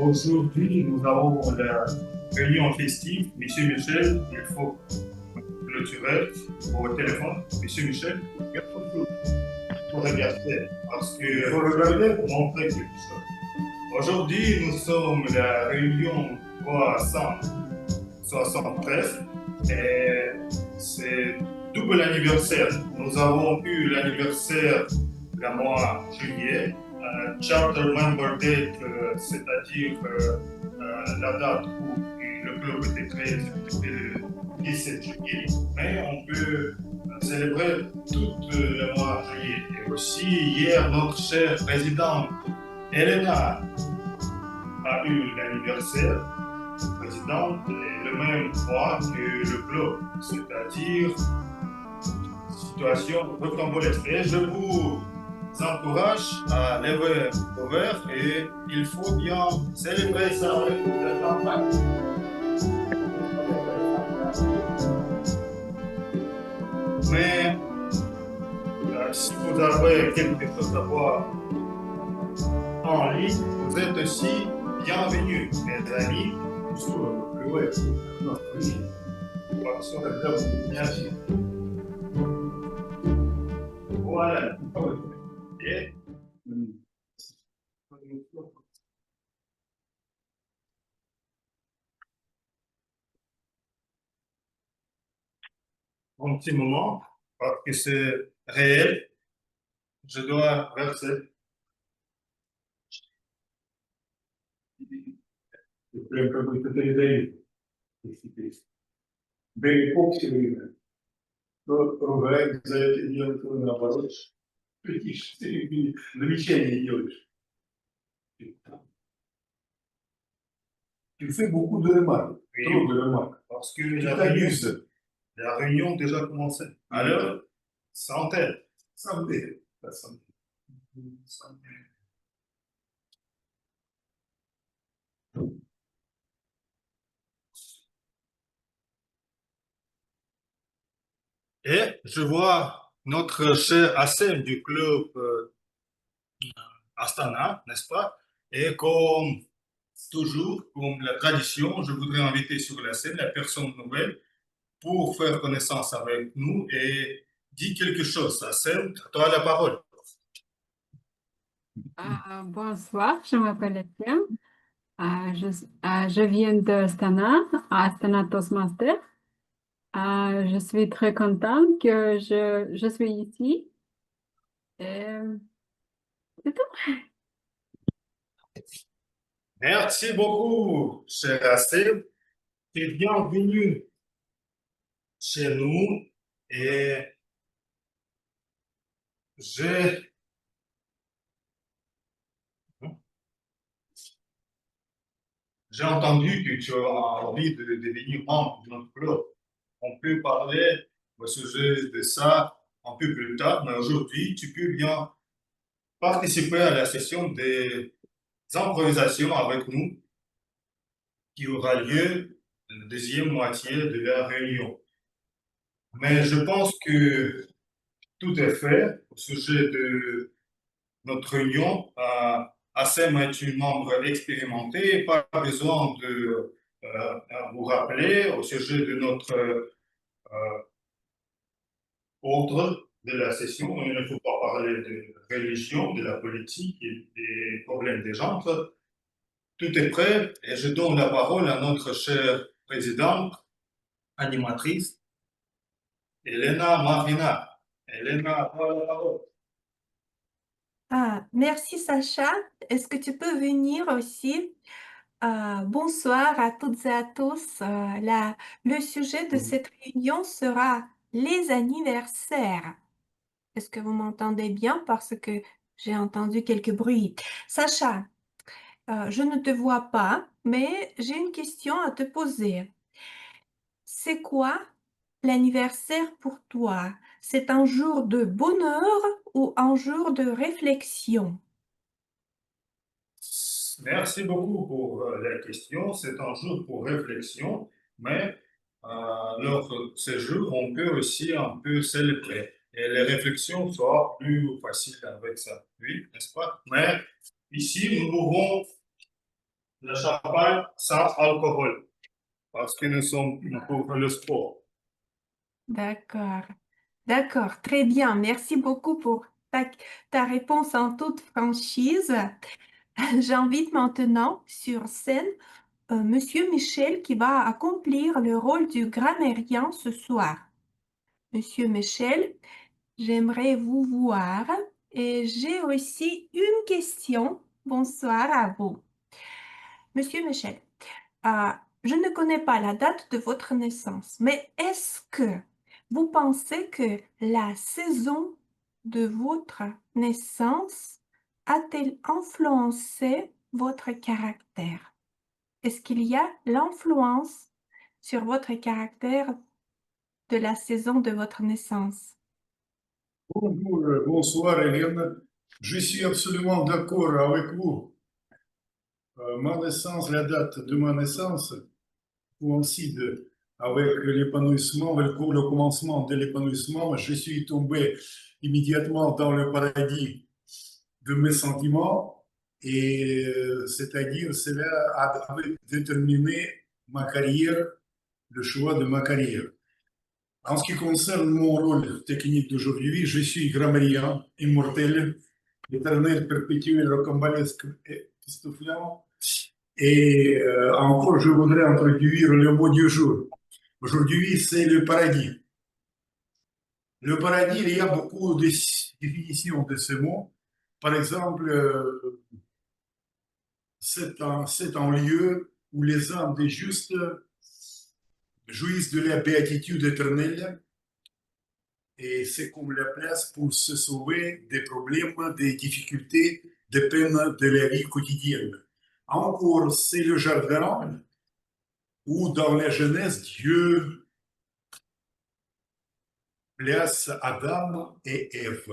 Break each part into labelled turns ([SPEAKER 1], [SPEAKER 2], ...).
[SPEAKER 1] Aujourd'hui, nous avons la réunion festive. Monsieur Michel, il faut clôturer au téléphone. Monsieur Michel, quelque chose pour regarder parce que il faut regarder pour montrer quelque chose. Aujourd'hui, nous sommes la réunion 373 et c'est double anniversaire. Nous avons eu l'anniversaire le mois juillet, Charter Member Date, c'est-à-dire la date où le club était créé, c'était le 17 juillet, mais on peut célébrer tout le mois juillet. Et aussi, hier, notre chère présidente Elena a eu l'anniversaire présidente le même mois que le club, c'est-à-dire situation rocambolesque. Et je vous encourage à lever vos verres et il faut bien célébrer ça avec la campagne. Mais si vous avez quelque chose à voir en ligne, vous êtes aussi bienvenus, mes amis. Merci. Voilà. Et un petit moment, parce que c'est réel, je dois verser.
[SPEAKER 2] Прям какой-то передают. Бэйбоксеры, но ругают за это дело, то наоборот. Притишь, ты замечания делаешь. Tu fais beaucoup de remarques,
[SPEAKER 1] Oui,
[SPEAKER 2] trop de remarques.
[SPEAKER 1] parce que
[SPEAKER 2] Tu
[SPEAKER 1] la
[SPEAKER 2] t'amuses.
[SPEAKER 1] réunion a déjà commencé. Alors, santé.
[SPEAKER 2] Santé. La santé.
[SPEAKER 1] Santé. Et je vois notre cher Assem du club Astana, n'est-ce pas? Et comme toujours, comme la tradition, je voudrais inviter sur la scène la personne nouvelle pour faire connaissance avec nous et dire quelque chose. Assem, toi la parole.
[SPEAKER 3] Bonsoir, je m'appelle Etienne. Je viens de Astana, à Astana Toastmaster. Je suis très contente que je suis ici. Et c'est tout.
[SPEAKER 1] Merci beaucoup, cher Assem. Tu es bienvenue chez nous et j'ai entendu que tu as envie de devenir membre de notre club. On peut parler au sujet de ça un peu plus tard, mais aujourd'hui, tu peux bien participer à la session des improvisations avec nous qui aura lieu la deuxième moitié de la réunion. Mais je pense que tout est fait au sujet de notre réunion. Assem est un membre expérimenté, pas besoin de vous rappeler au sujet de notre ordre de la session. Il ne faut pas parler de religion, de la politique et des problèmes des gens. Tout est prêt et je donne la parole à notre chère présidente, animatrice, Elena Marina. Elena, prends la parole.
[SPEAKER 4] Merci Sacha. Est-ce que tu peux venir aussi? Bonsoir à toutes et à tous. Le sujet de cette réunion sera les anniversaires. Est-ce que vous m'entendez bien? Parce que j'ai entendu quelques bruits. Sacha, je ne te vois pas, mais j'ai une question à te poser. C'est quoi l'anniversaire pour toi? C'est un jour de bonheur ou un jour de réflexion?
[SPEAKER 1] Merci beaucoup pour la question. C'est un jour pour réflexion, mais lors de ces jours, on peut aussi un peu célébrer. Et les réflexions soient plus faciles avec ça. Oui, n'est-ce pas? Mais ici, nous pouvons le champagne sans alcool, parce que nous sommes pour le sport.
[SPEAKER 4] D'accord. D'accord, très bien. Merci beaucoup pour ta réponse en toute franchise. J'invite maintenant sur scène Monsieur Michel qui va accomplir le rôle du grammairien ce soir. Monsieur Michel, j'aimerais vous voir et j'ai aussi une question. Bonsoir à vous. Monsieur Michel, je ne connais pas la date de votre naissance, mais est-ce que vous pensez que la saison de votre naissance a-t-elle influencé votre caractère? Est-ce qu'il y a l'influence sur votre caractère de la saison de votre naissance?
[SPEAKER 2] Bonjour, bonsoir Hélène. Je suis absolument d'accord avec vous. Ma naissance, la date de ma naissance coïncide avec l'épanouissement, le commencement de l'épanouissement. Je suis tombé immédiatement dans le paradis de mes sentiments et c'est-à-dire cela avait déterminé ma carrière, le choix de ma carrière. En ce qui concerne mon rôle technique d'aujourd'hui, je suis grammairien immortel, éternel, perpétuel, rocambolesque et époustouflant. Et encore, je voudrais introduire le mot du jour. Aujourd'hui, c'est le paradis. Le paradis, il y a beaucoup de définitions de ce mot. Par exemple, c'est un lieu où les âmes des justes jouissent de la béatitude éternelle. Et c'est comme la place pour se sauver des problèmes, des difficultés, des peines de la vie quotidienne. Encore, c'est le jardin où, dans la jeunesse, Dieu place Adam et Ève.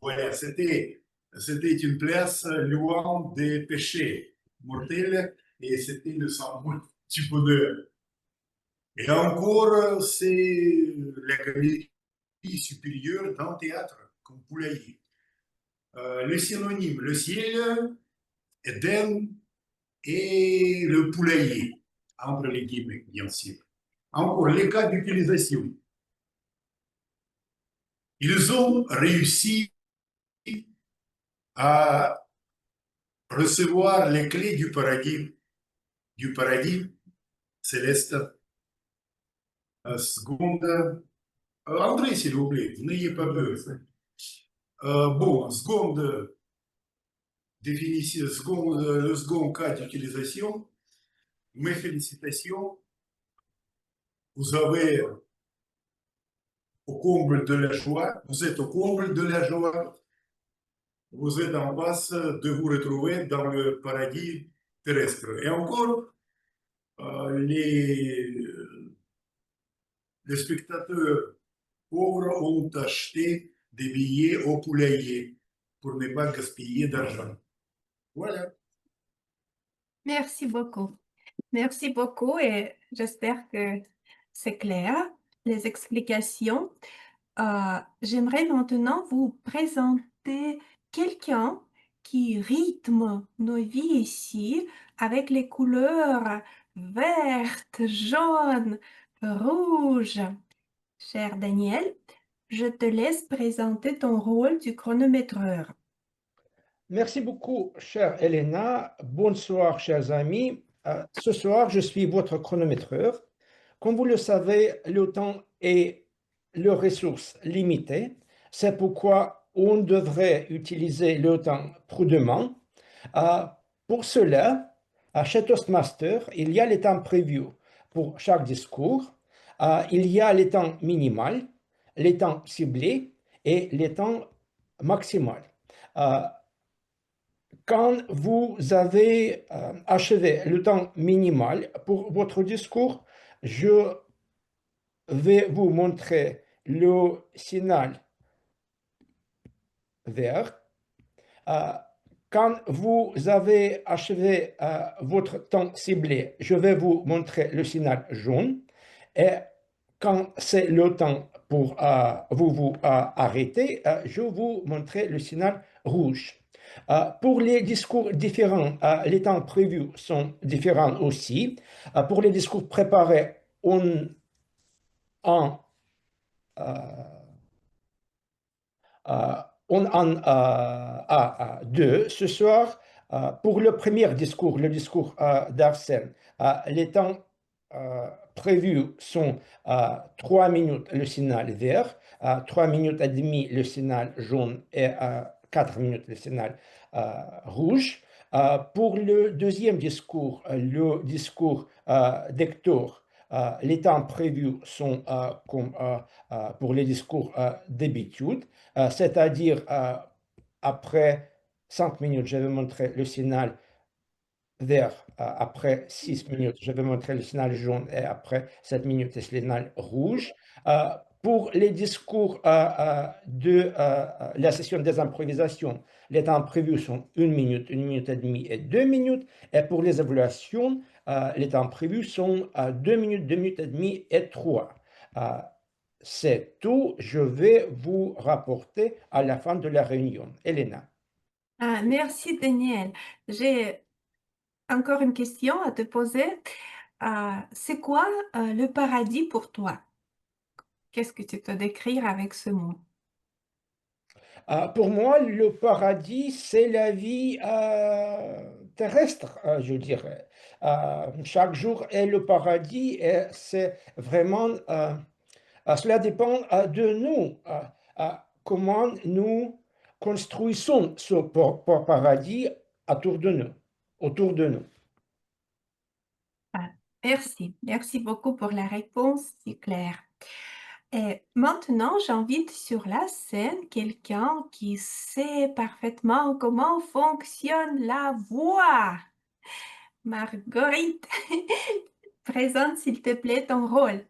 [SPEAKER 2] Voilà, c'était une place loin des péchés mortels et c'était le symbole du bonheur. Et encore, c'est la galerie supérieure d'un théâtre, comme poulailler. Les synonymes, le ciel, Éden et le poulailler, entre les guillemets, bien sûr. Encore, les cas d'utilisation. Ils ont réussi à recevoir les clés du paradis céleste. Seconde, André, s'il vous plaît, n'ayez pas peur. Bon, seconde définition, le second cas d'utilisation, mes félicitations. Vous avez au comble de la joie, vous êtes au comble de la joie, vous êtes en passe de vous retrouver dans le paradis terrestre. Et encore, les spectateurs pauvres ont acheté des billets au poulailler pour ne pas gaspiller d'argent. Voilà.
[SPEAKER 4] Merci beaucoup. Merci beaucoup et j'espère que c'est clair, les explications. J'aimerais maintenant vous présenter quelqu'un qui rythme nos vies ici avec les couleurs vertes, jaunes, rouges. Cher Daniel, je te laisse présenter ton rôle du chronométreur.
[SPEAKER 5] Merci beaucoup, chère Elena. Bonsoir, chers amis. Ce soir, je suis votre chronométreur. Comme vous le savez, le temps est une ressource limitée. C'est pourquoi on devrait utiliser le temps prudemment. Pour cela, chez Toastmaster, il y a les temps prévus pour chaque discours. Il y a les temps minimal, les temps ciblés et les temps maximal. Quand vous avez achevé le temps minimal pour votre discours, je vais vous montrer le signal vert. Quand vous avez achevé votre temps ciblé, je vais vous montrer le signal jaune. Et quand c'est le temps pour vous arrêter, je vous montrer le signal rouge. Pour les discours différents, les temps prévus sont différents aussi. Pour les discours préparés, en, euh, Euh, on en a deux ce soir. Pour le premier discours, le discours d'Arsène, les temps prévus sont 3 minutes le signal vert, 3 minutes et demie le signal jaune et 4 minutes le signal rouge. Pour le deuxième discours, le discours d'Hector, les temps prévus sont comme pour les discours d'habitude. C'est-à-dire après 5 minutes, je vais montrer le signal vert, après 6 minutes, je vais montrer le signal jaune et après 7 minutes, le signal rouge. Pour les discours de la session des improvisations, les temps prévus sont 1 minute et 2 minutes. Et pour les évaluations, les temps prévus sont 2 minutes, 2 minutes et demie et 3. C'est tout. Je vais vous rapporter à la fin de la réunion. Elena.
[SPEAKER 4] Merci Daniel. J'ai encore une question à te poser. C'est quoi le paradis pour toi? Qu'est-ce que tu peux décrire avec ce mot?
[SPEAKER 5] Pour moi, le paradis, c'est la vie terrestre, je dirais. Chaque jour est le paradis et c'est vraiment, cela dépend de nous, comment nous construisons ce paradis autour de nous, autour de nous.
[SPEAKER 4] Merci. Merci beaucoup pour la réponse si claire. Et maintenant, j'invite sur la scène quelqu'un qui sait parfaitement comment fonctionne la voix. Marguerite, présente s'il te plaît ton rôle.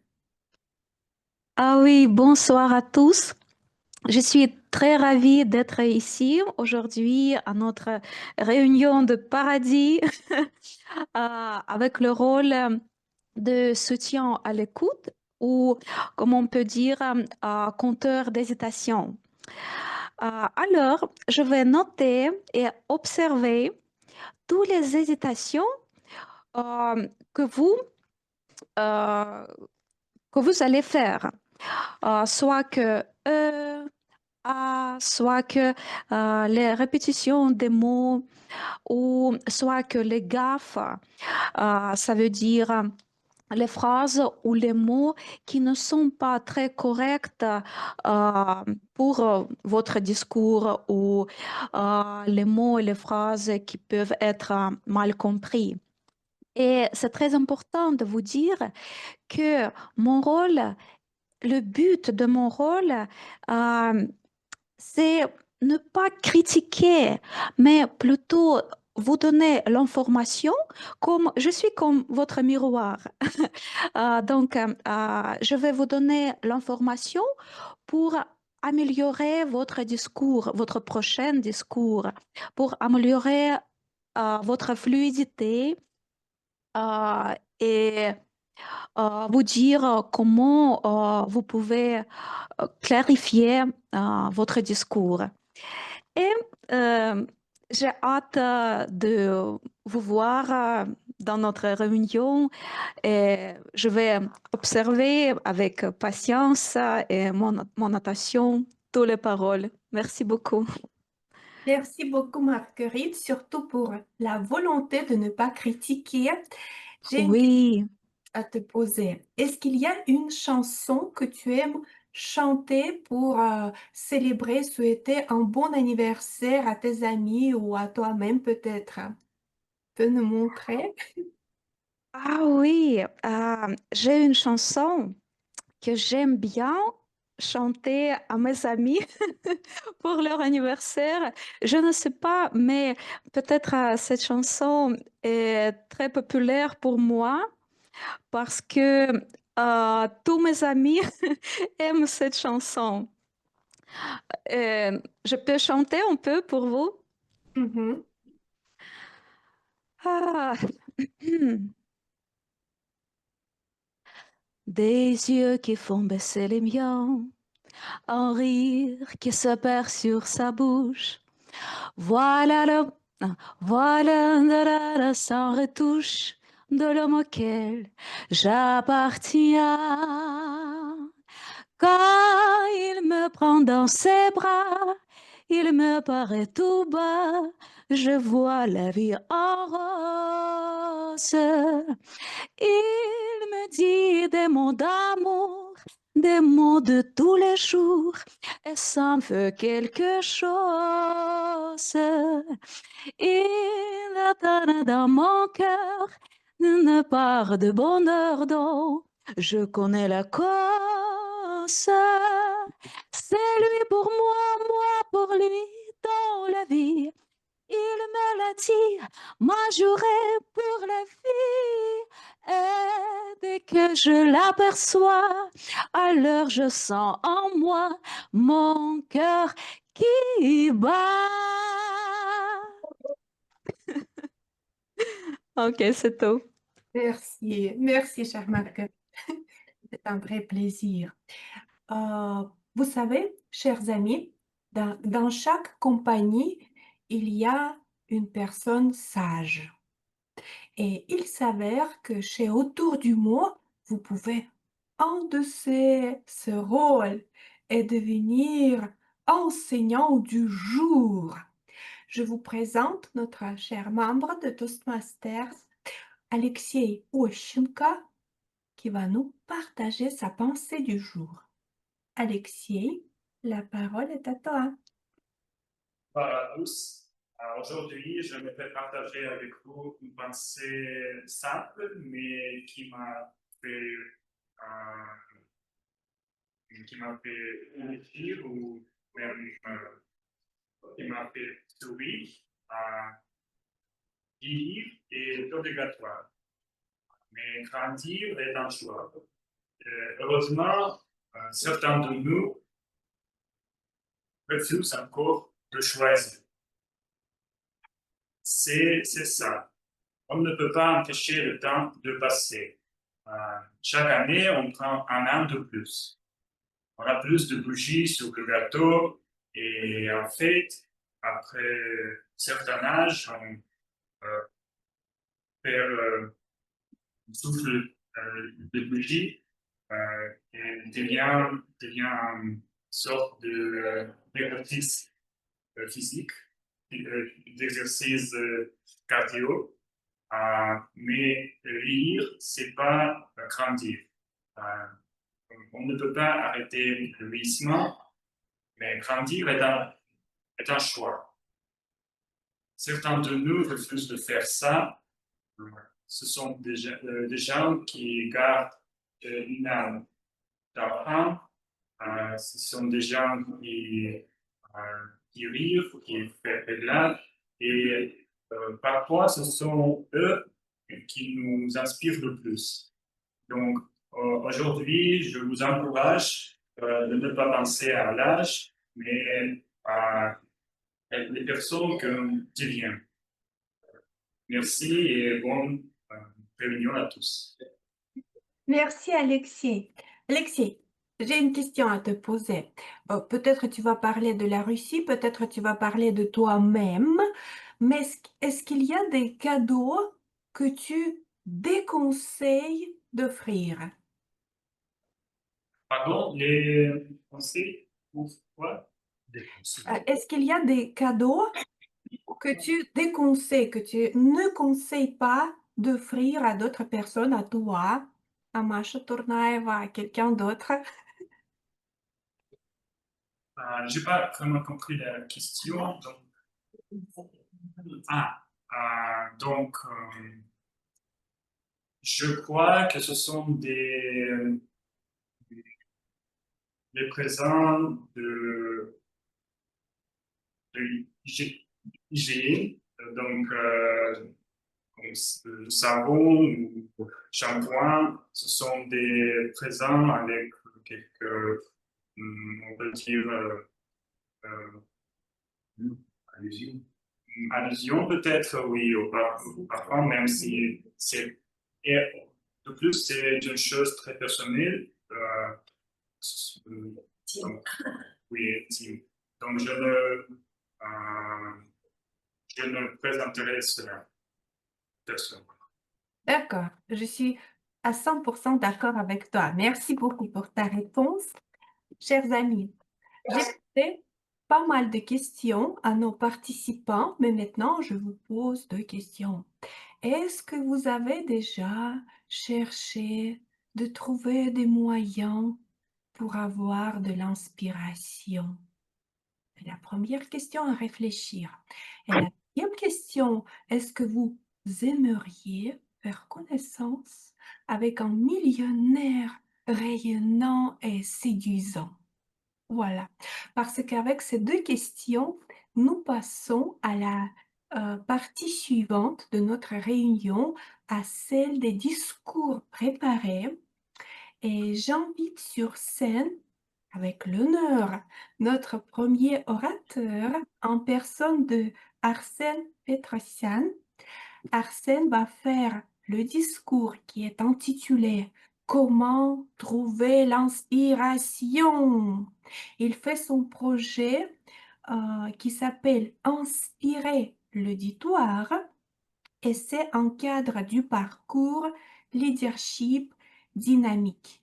[SPEAKER 6] Ah oui, bonsoir à tous. Je suis très ravie d'être ici aujourd'hui à notre réunion de paradis avec le rôle de soutien à l'écoute ou, comme on peut dire, compteur d'hésitation. Alors, je vais noter et observer toutes les hésitations euh, que vous, euh, que vous allez faire. Soit que soit que les répétitions des mots ou soit que les gaffes, ça veut dire les phrases ou les mots qui ne sont pas très corrects pour votre discours ou les mots et les phrases qui peuvent être mal compris. Et c'est très important de vous dire que mon rôle, le but de mon rôle, c'est ne pas critiquer, mais plutôt vous donner l'information comme je suis comme votre miroir. Donc, je vais vous donner l'information pour améliorer votre discours, votre prochain discours, pour améliorer votre fluidité et vous dire comment vous pouvez clarifier votre discours. Et j'ai hâte de vous voir dans notre réunion et je vais observer avec patience et mon attention toutes les paroles. Merci beaucoup.
[SPEAKER 4] Merci beaucoup, Marguerite, surtout pour la volonté de ne pas critiquer. J'ai une question
[SPEAKER 6] Oui.
[SPEAKER 4] à te poser. Est-ce qu'il y a une chanson que tu aimes chanter pour célébrer, souhaiter un bon anniversaire à tes amis ou à toi-même peut-être? Tu peux nous montrer?
[SPEAKER 6] Ah oui, j'ai une chanson que j'aime bien chanter à mes amis pour leur anniversaire. Je ne sais pas, mais peut-être cette chanson est très populaire pour moi parce que tous mes amis aiment cette chanson. Je peux chanter un peu pour vous?
[SPEAKER 4] Mhm.
[SPEAKER 6] Ah. Des yeux qui font baisser les miens, un rire qui se perd sur sa bouche, Voilà le sans retouche de l'homme auquel j'appartiens. Quand il me prend dans ses bras, il me paraît tout bas, je vois la vie en rose. Il me dit des mots d'amour, des mots de tous les jours, et ça me fait quelque chose. Il atteint dans mon cœur une part de bonheur dont je connais la cause. C'est lui pour moi, moi pour lui dans la vie. Il me l'a dit, moi j'aurai pour la vie. Et dès que je l'aperçois, alors je sens en moi mon cœur qui bat. Ok, c'est tout.
[SPEAKER 4] Merci, chère Marguerite. C'est un vrai plaisir. Vous savez, chers amis, dans chaque compagnie, il y a une personne sage. Et il s'avère que chez Autour du mot, vous pouvez endosser ce rôle et devenir enseignant du jour. Je vous présente notre cher membre de Toastmasters, Alexei Oschenko, qui va nous partager sa pensée du jour. Alexei, la parole est à toi.
[SPEAKER 7] Bonjour à tous. Aujourd'hui, je me vais partager avec vous une pensée simple, mais qui m'a fait réfléchir ou même qui m'a fait sourire. Vivre est obligatoire, mais grandir est un choix. Heureusement, certains de nous refusent encore de choisir. C'est ça. On ne peut pas empêcher le temps de passer. Chaque année, on prend un an de plus. On a plus de bougies sur le gâteau et en fait, après un certain âge, on souffle de bougie et devient une sorte d'exercice physique, d'exercice cardio. Mais rire, c'est pas grandir. On ne peut pas arrêter le vieillissement, mais grandir est un choix. Certains de nous refusent de faire ça. Ce sont des gens qui gardent une âme d'enfant. Ce sont des gens qui rient, qui font des blagues. Et parfois, ce sont eux qui nous inspirent le plus. Donc, aujourd'hui, je vous encourage de ne pas penser à l'âge, mais à les personnes que nous deviennent. Merci et bonne réunion à tous.
[SPEAKER 4] Merci, Alexei. Alexei, j'ai une question à te poser. Peut-être tu vas parler de la Russie, peut-être tu vas parler de toi-même, mais est-ce qu'il y a des cadeaux que tu déconseilles d'offrir?
[SPEAKER 7] Pardon, les conseils pour quoi?
[SPEAKER 4] Est-ce qu'il y a des cadeaux que tu déconseilles, que tu ne conseilles pas d'offrir à d'autres personnes, à toi, à Masha Tournaeva, à quelqu'un d'autre?
[SPEAKER 7] Je n'ai pas vraiment compris la question. Donc, je crois que ce sont des présents de hygiène, donc le savon ou shampoing, ce sont des présents avec quelques, on peut dire, allusion peut-être, oui, au parfum, même si c'est. Et de plus, c'est une chose très personnelle. Donc, oui, intime. Donc, je ne je ne présenterai cela personne.
[SPEAKER 4] D'accord, je suis à 100% d'accord avec toi. Merci beaucoup pour ta réponse. Chers amis, j'ai posé pas mal de questions à nos participants, mais maintenant je vous pose deux questions. Est-ce que vous avez déjà cherché de trouver des moyens pour avoir de l'inspiration? C'est la première question à réfléchir. Et la deuxième question, est-ce que vous aimeriez faire connaissance avec un millionnaire rayonnant et séduisant? Voilà, parce qu'avec ces deux questions, nous passons à la partie suivante de notre réunion, à celle des discours préparés. Et j'invite sur scène, avec l'honneur, notre premier orateur en personne de Arsène Petrosian. Arsène va faire le discours qui est intitulé Comment trouver l'inspiration? Il fait son projet qui s'appelle Inspirer l'auditoire et c'est un cadre du parcours leadership dynamique.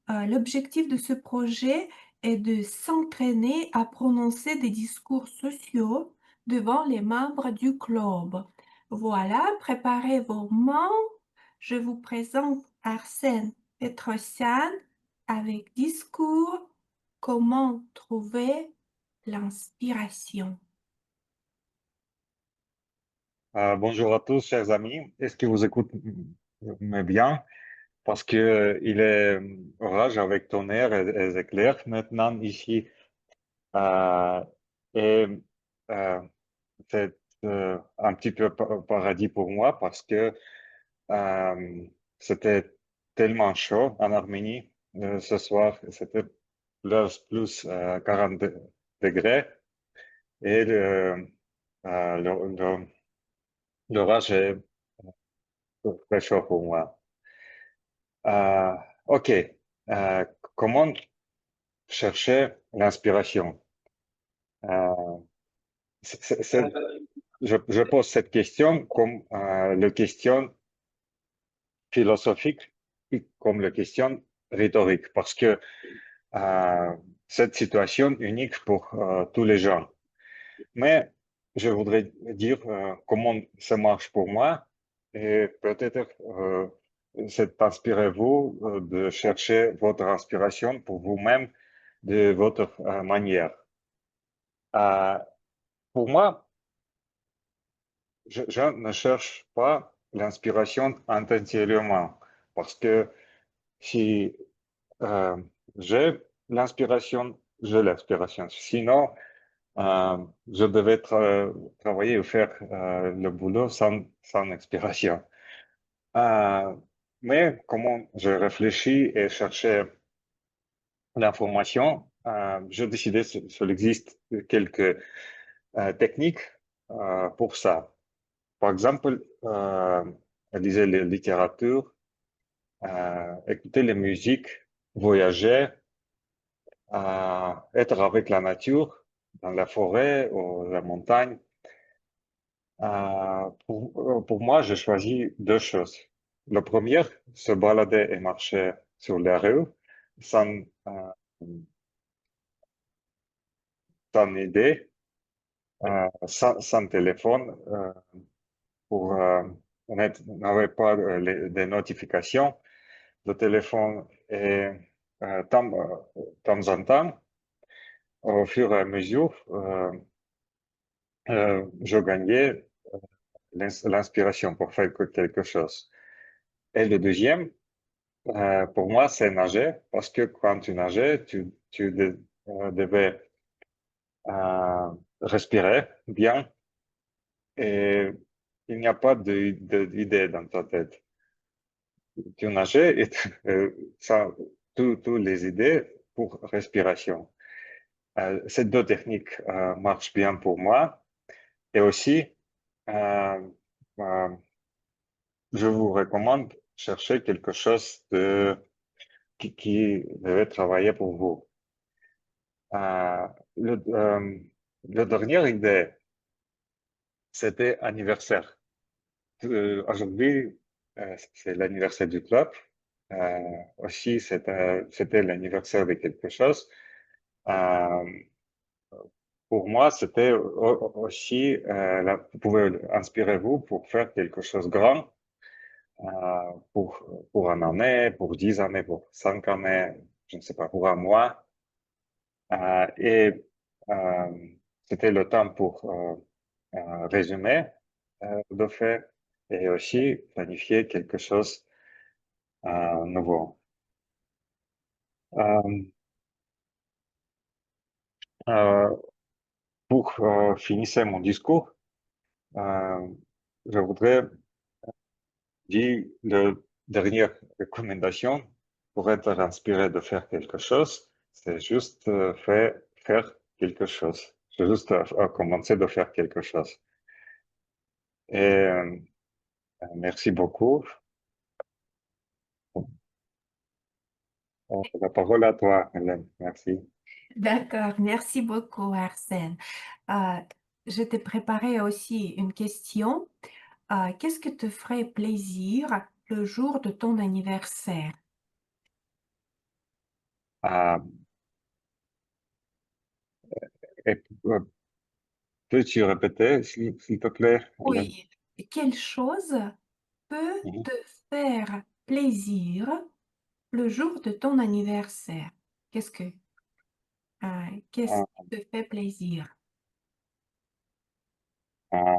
[SPEAKER 4] L'objectif de ce projet est de s'entraîner à prononcer des discours sociaux devant les membres du club. Voilà, préparez vos mains. Je vous présente Arsène Petrosian avec discours Comment trouver l'inspiration.
[SPEAKER 8] Bonjour à tous, chers amis. Est-ce que vous écoutez bien? Parce que il est orage avec tonnerre et éclairs maintenant ici. Euh, et euh, c'est un petit peu paradis pour moi parce que c'était tellement chaud en Arménie. Ce soir, c'était plus 40 degrés et l'orage est très chaud pour moi. Ok. Comment chercher l'inspiration? Je pose cette question comme la question philosophique, comme la question rhétorique, parce que cette situation est unique pour tous les gens. Mais je voudrais dire comment ça marche pour moi et peut-être c'est inspirez-vous de chercher votre inspiration pour vous-même de votre manière. Pour moi, je ne cherche pas l'inspiration intentionnellement parce que si j'ai l'inspiration, j'ai l'inspiration. Sinon, je devais travailler ou faire le boulot sans inspiration. Mais comment je réfléchis et cherchais l'information, j'ai décidé qu'il existe quelques techniques pour ça. Par exemple, lisez la littérature, écouter la musique, voyager, être avec la nature, dans la forêt ou la montagne. Pour moi, j'ai choisi deux choses. La première, se balader et marcher sur la rue sans, sans idée, sans téléphone, pour n'avoir pas des notifications. Le téléphone est temps en temps, au fur et à mesure, je gagnais l'inspiration pour faire quelque chose. Et le deuxième, pour moi, c'est nager, parce que quand tu nageais, tu devais respirer bien et il n'y a pas d'idée dans ta tête. Tu nageais et ça, toutes les idées pour respiration. Ces deux techniques marchent bien pour moi. Et aussi, euh, euh, je vous recommande chercher quelque chose qui devait travailler pour vous. La dernière idée, c'était anniversaire. Aujourd'hui, c'est l'anniversaire du club. Aussi, c'était l'anniversaire de quelque chose. Pour moi, c'était aussi, vous pouvez inspirer vous pour faire quelque chose de grand pour une année, pour 10 années, pour 5 années, je ne sais pas, pour un mois. Et c'était le temps pour résumer de faire et aussi planifier quelque chose nouveau. Pour finir mon discours, je voudrais dire la dernière recommandation pour être inspiré de faire quelque chose, c'est juste faire quelque chose. C'est juste commencer de faire quelque chose. Et merci beaucoup. La parole à toi, Hélène. Merci.
[SPEAKER 4] D'accord, merci beaucoup, Arsène. Je t'ai préparé aussi une question. Qu'est-ce que te ferait plaisir le jour de ton anniversaire?
[SPEAKER 8] Et, peux-tu répéter, s'il te plaît, Hélène?
[SPEAKER 4] Oui, quelle chose peut
[SPEAKER 8] Mhm.
[SPEAKER 4] te faire plaisir le jour de ton anniversaire? Qu'est-ce
[SPEAKER 8] Ah,
[SPEAKER 4] qui te fait plaisir?
[SPEAKER 8] ah,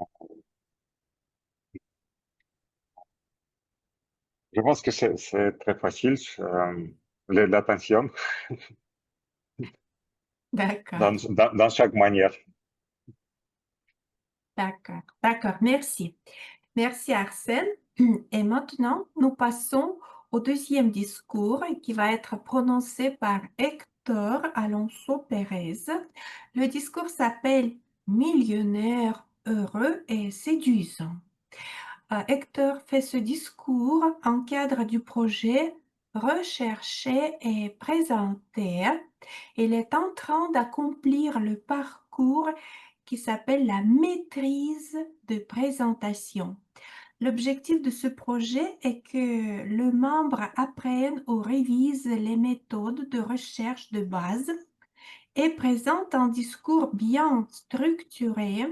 [SPEAKER 8] je pense que c'est très facile, l'attention
[SPEAKER 4] D'accord,
[SPEAKER 8] dans chaque manière.
[SPEAKER 4] d'accord, merci. Merci Arsène. Et maintenant, nous passons au deuxième discours qui va être prononcé par Hector Alonso Pérez. Le discours s'appelle Millionnaire heureux et séduisant. Hector fait ce discours en cadre du projet Rechercher et présenter. Il est en train d'accomplir le parcours qui s'appelle la maîtrise de présentation. L'objectif de ce projet est que le membre apprenne ou révise les méthodes de recherche de base et présente un discours bien structuré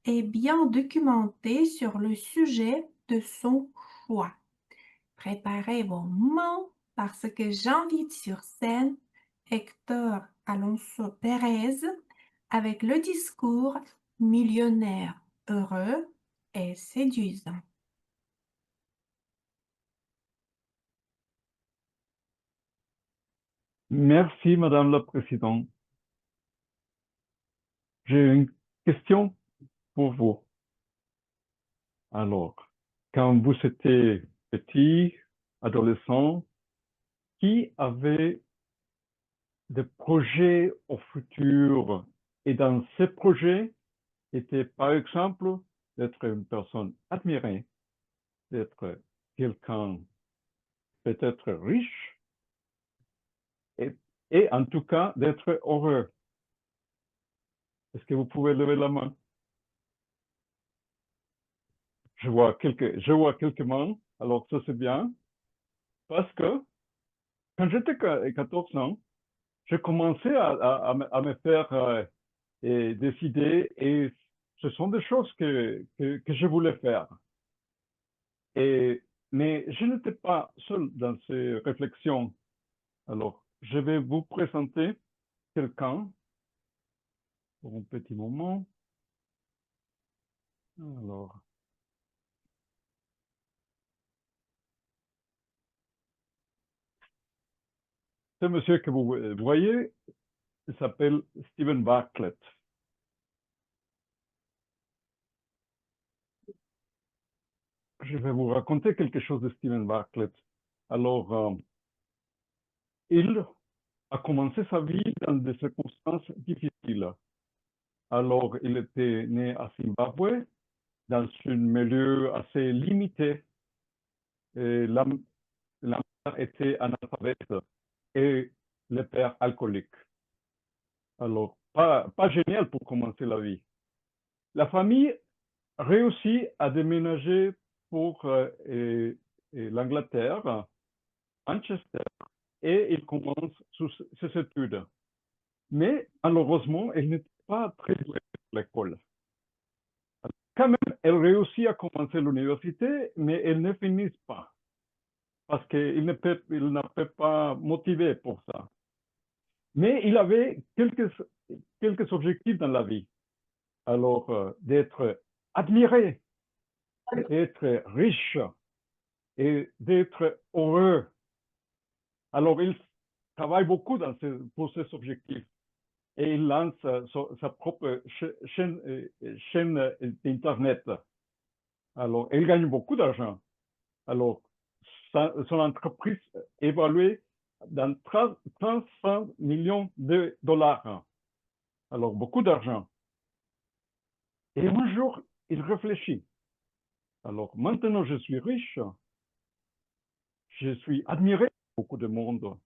[SPEAKER 4] et bien documenté sur le sujet de son choix. Préparez vos mots parce que j'invite sur scène Hector Alonso Pérez avec le discours millionnaire heureux et séduisant.
[SPEAKER 9] Merci, Madame la Présidente. J'ai une question pour vous. Alors, quand vous étiez petit, adolescent, qui avait des projets au futur et dans ces projets était, par exemple, d'être une personne admirée, d'être quelqu'un peut-être riche et en tout cas d'être heureux. Est-ce que vous pouvez lever la main? Je vois quelques mains, alors ça c'est bien, parce que quand j'étais 14 ans, j'ai commencé à me faire des idées et ce sont des choses que je voulais faire. Mais je n'étais pas seul dans ces réflexions. Alors, je vais vous présenter quelqu'un pour un petit moment. Alors, ce monsieur que vous voyez, il s'appelle Stephen Bartlett. Je vais vous raconter quelque chose de Stephen Bartlett. Alors, il a commencé sa vie dans des circonstances difficiles. Alors, il était né à Zimbabwe, dans un milieu assez limité. Et la mère était analphabète et le père alcoolique. Alors, pas génial pour commencer la vie. La famille réussi à déménager pour l'Angleterre, Manchester, et il commence ses études. Mais malheureusement, elle n'était pas très douée à l'école. Quand même, elle réussit à commencer l'université, mais elle ne finit pas parce qu'il n'était pas motivé pour ça. Mais il avait quelques objectifs dans la vie. Alors, d'être admiré, d'être riche et d'être heureux. Alors, il travaille beaucoup pour ces objectifs et il lance sa propre chaîne d'Internet. Alors, il gagne beaucoup d'argent. Alors, son entreprise est évaluée dans 300 millions de dollars. Alors, beaucoup d'argent. Et un jour, il réfléchit. Alors, maintenant, je suis riche. Je suis admiré par beaucoup de monde.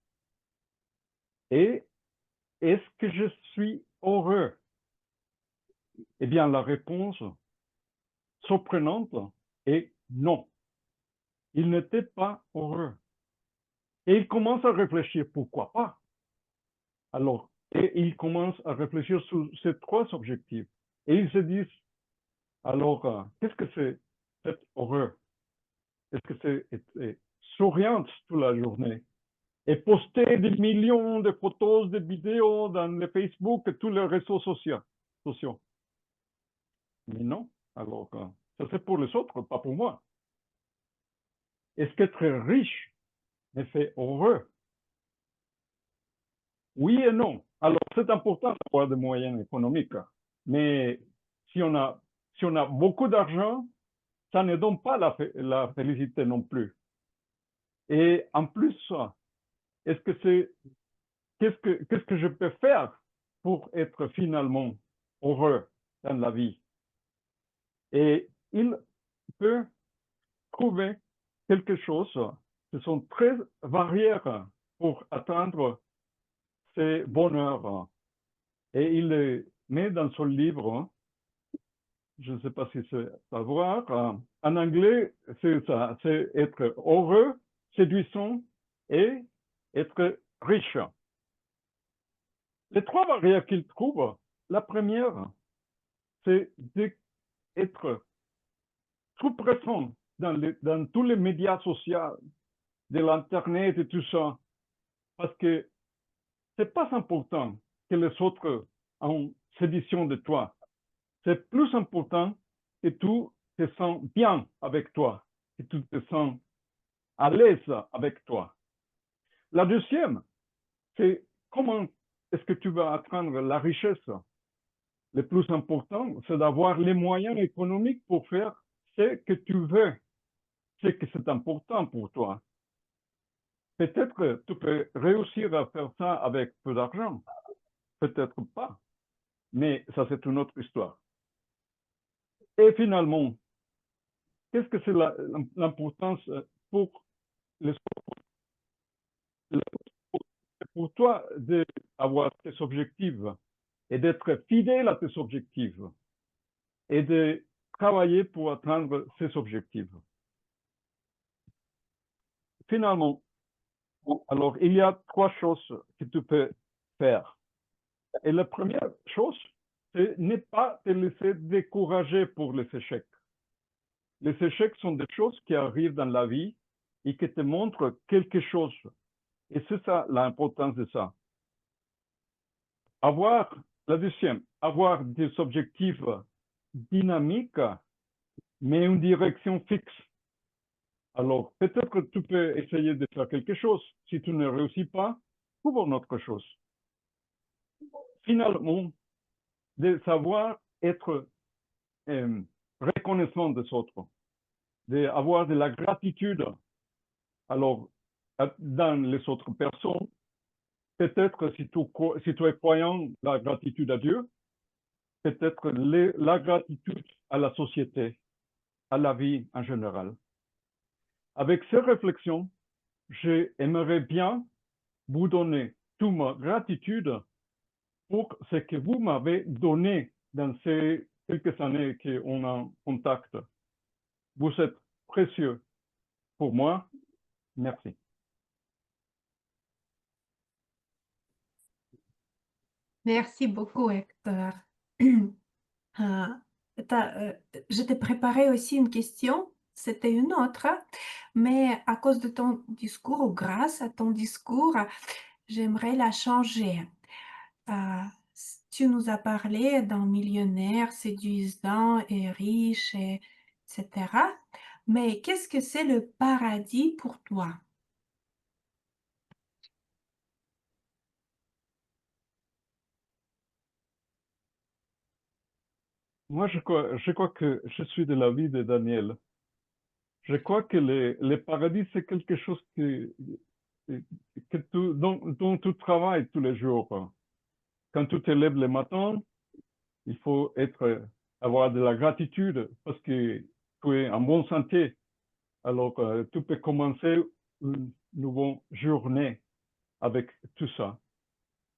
[SPEAKER 9] Et est-ce que je suis heureux? Eh bien, la réponse surprenante est non. Il n'était pas heureux. Et il commence à réfléchir, pourquoi pas? Alors, et il commence à réfléchir sur ces trois objectifs. Et il se dit, alors, qu'est-ce que c'est être heureux? Est-ce que c'est être souriante toute la journée? Et poster des millions de photos, de vidéos dans le Facebook et tous les réseaux sociaux. Mais non, alors, ça c'est pour les autres, pas pour moi. Est-ce qu'être riche me fait heureux? Oui et non. Alors, c'est important d'avoir des moyens économiques, mais si on a beaucoup d'argent, ça ne donne pas la félicité non plus. Et en plus, qu'est-ce que je peux faire pour être finalement heureux dans la vie? Et il peut trouver quelque chose qui sont très variés pour atteindre ces bonheurs. Et il le met dans son livre, je ne sais pas si c'est à voir, en anglais, c'est ça, c'est être heureux, séduisant et être riche. Les trois variables qu'il trouve, la première, c'est d'être trop présent dans tous les médias sociaux, de l'Internet et tout ça, parce que c'est pas important que les autres ont sédition de toi. C'est plus important que tu te sens bien avec toi, que tu te sens à l'aise avec toi. La deuxième, c'est comment est-ce que tu vas atteindre la richesse? Le plus important, c'est d'avoir les moyens économiques pour faire ce que tu veux, ce que c'est important pour toi. Peut-être que tu peux réussir à faire ça avec peu d'argent, peut-être pas, mais ça c'est une autre histoire. Et finalement, qu'est-ce que c'est l'importance pour les pour toi d'avoir tes objectifs et d'être fidèle à tes objectifs et de travailler pour atteindre ces objectifs. Finalement, alors il y a trois choses que tu peux faire. Et la première chose, c'est ne pas te laisser décourager pour les échecs. Les échecs sont des choses qui arrivent dans la vie et qui te montrent quelque chose. Et c'est ça l'importance de ça. La deuxième, avoir des objectifs dynamiques, mais une direction fixe. Alors, peut-être que tu peux essayer de faire quelque chose. Si tu ne réussis pas, trouve une autre chose. Finalement, de savoir être reconnaissant des autres, d'avoir de la gratitude. Alors, dans les autres personnes, peut-être si tu es croyant, la gratitude à Dieu, peut-être la gratitude à la société, à la vie en général. Avec ces réflexions, j'aimerais bien vous donner toute ma gratitude pour ce que vous m'avez donné dans ces quelques années qu'on est en contact. Vous êtes précieux pour moi. Merci.
[SPEAKER 4] Merci beaucoup, Hector. Je t'ai préparé aussi une question, c'était une autre, mais à cause de ton discours ou grâce à ton discours, j'aimerais la changer. Tu nous as parlé d'un millionnaire séduisant et riche, etc. Mais qu'est-ce que c'est le paradis pour toi?
[SPEAKER 9] Moi, je crois que je suis de l'avis de Daniel. Je crois que le paradis, c'est quelque chose dont tu travailles tous les jours. Quand tu te lèves le matin, il faut avoir de la gratitude parce que tu es en bon santé. Alors, tu peux commencer une nouvelle journée avec tout ça.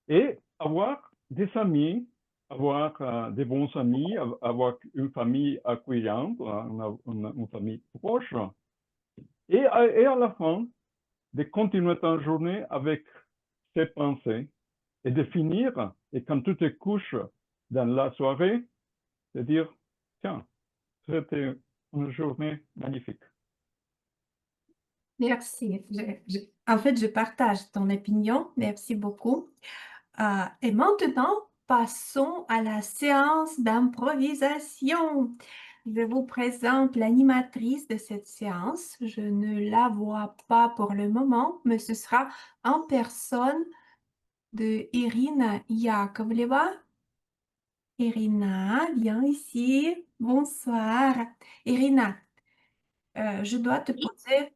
[SPEAKER 9] Et avoir des amis, avoir des bons amis, avoir une famille accueillante, une famille proche. Et à la fin, de continuer ta journée avec tes pensées et de finir, et quand tu te couches dans la soirée, de dire, tiens, c'était une journée magnifique.
[SPEAKER 4] Merci. En fait, je partage ton opinion. Merci beaucoup. Et maintenant, passons à la séance d'improvisation. Je vous présente l'animatrice de cette séance. Je ne la vois pas pour le moment, mais ce sera en personne de Irina Yakovleva. Irina, viens ici. Bonsoir. Irina, je dois te poser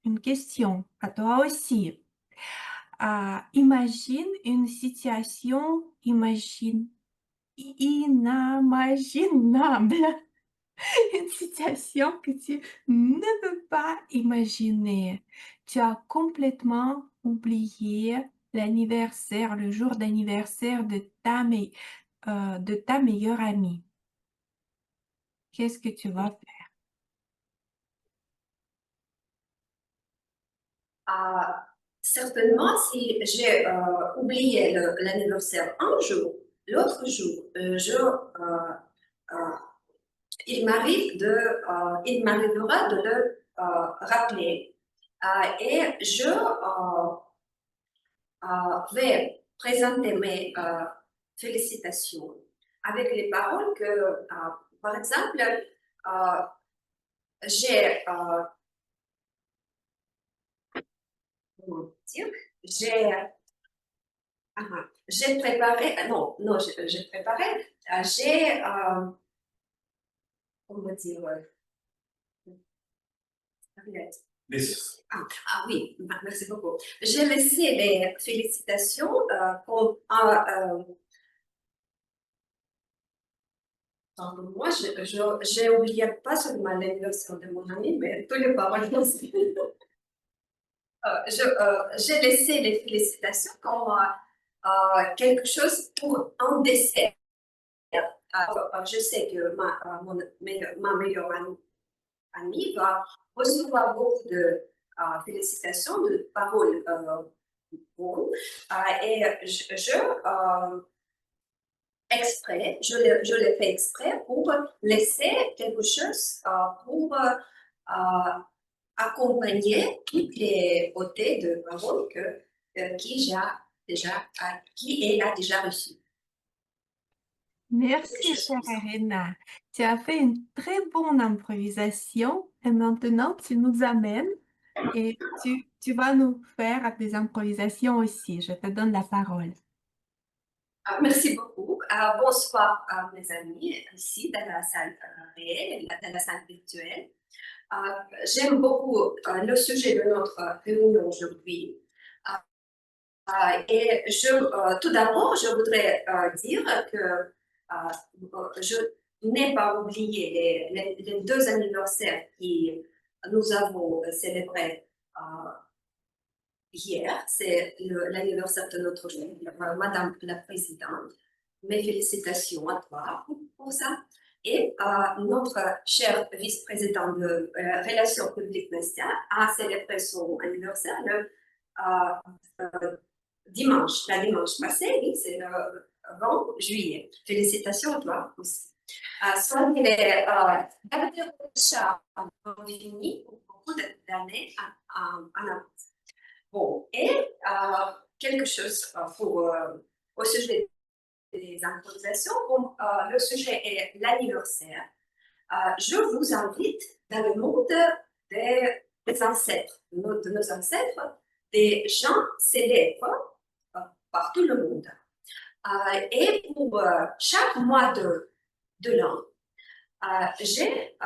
[SPEAKER 4] une question à toi aussi. Imagine une situation inimaginable, une situation que tu ne peux pas imaginer. Tu as complètement oublié l'anniversaire, le jour d'anniversaire de ta meilleure amie. Qu'est-ce que tu vas faire?
[SPEAKER 10] Certainement, si j'ai oublié l'anniversaire un jour, l'autre jour, il m'arrivera de le rappeler. Et je vais présenter mes félicitations avec les paroles que, par exemple, j'ai comment dire, j'ai préparé, j'ai préparé, comment dire, oui, merci beaucoup. J'ai laissé les félicitations comme moi, j'ai oublié pas seulement l'anniversaire de mon ami, mais tous les paroles aussi. J'ai laissé les félicitations comme quelque chose pour un dessert. Je sais que ma meilleure amie va recevoir beaucoup de félicitations, de paroles bonnes. Et je l'ai fait exprès pour laisser quelque chose pour accompagner toutes les beautés de paroles qui a déjà reçues.
[SPEAKER 4] Merci, chère Irina. Tu as fait une très bonne improvisation et maintenant tu nous amènes et tu vas nous faire des improvisations aussi. Je te donne la parole.
[SPEAKER 10] Merci beaucoup. Bonsoir à mes amis ici dans la salle réelle et dans la salle virtuelle. J'aime beaucoup le sujet de notre réunion aujourd'hui. Et tout d'abord, je voudrais dire que je n'ai pas oublié les deux anniversaires que nous avons célébrés hier. C'est l'anniversaire de notre Madame la Présidente mes félicitations à toi pour ça. Et notre cher vice-président de Relations publiques médias a célébré son anniversaire le dimanche passé, oui, c'est le 20 juillet. Félicitations à toi aussi. Sono les chats fini pour beaucoup d'années en avance. Bon, et quelque chose pour, au sujet des improvisations, comme le sujet est l'anniversaire, je vous invite dans le monde des ancêtres, de nos ancêtres, des gens célèbres par tout le monde. Et pour chaque mois de l'an, j'ai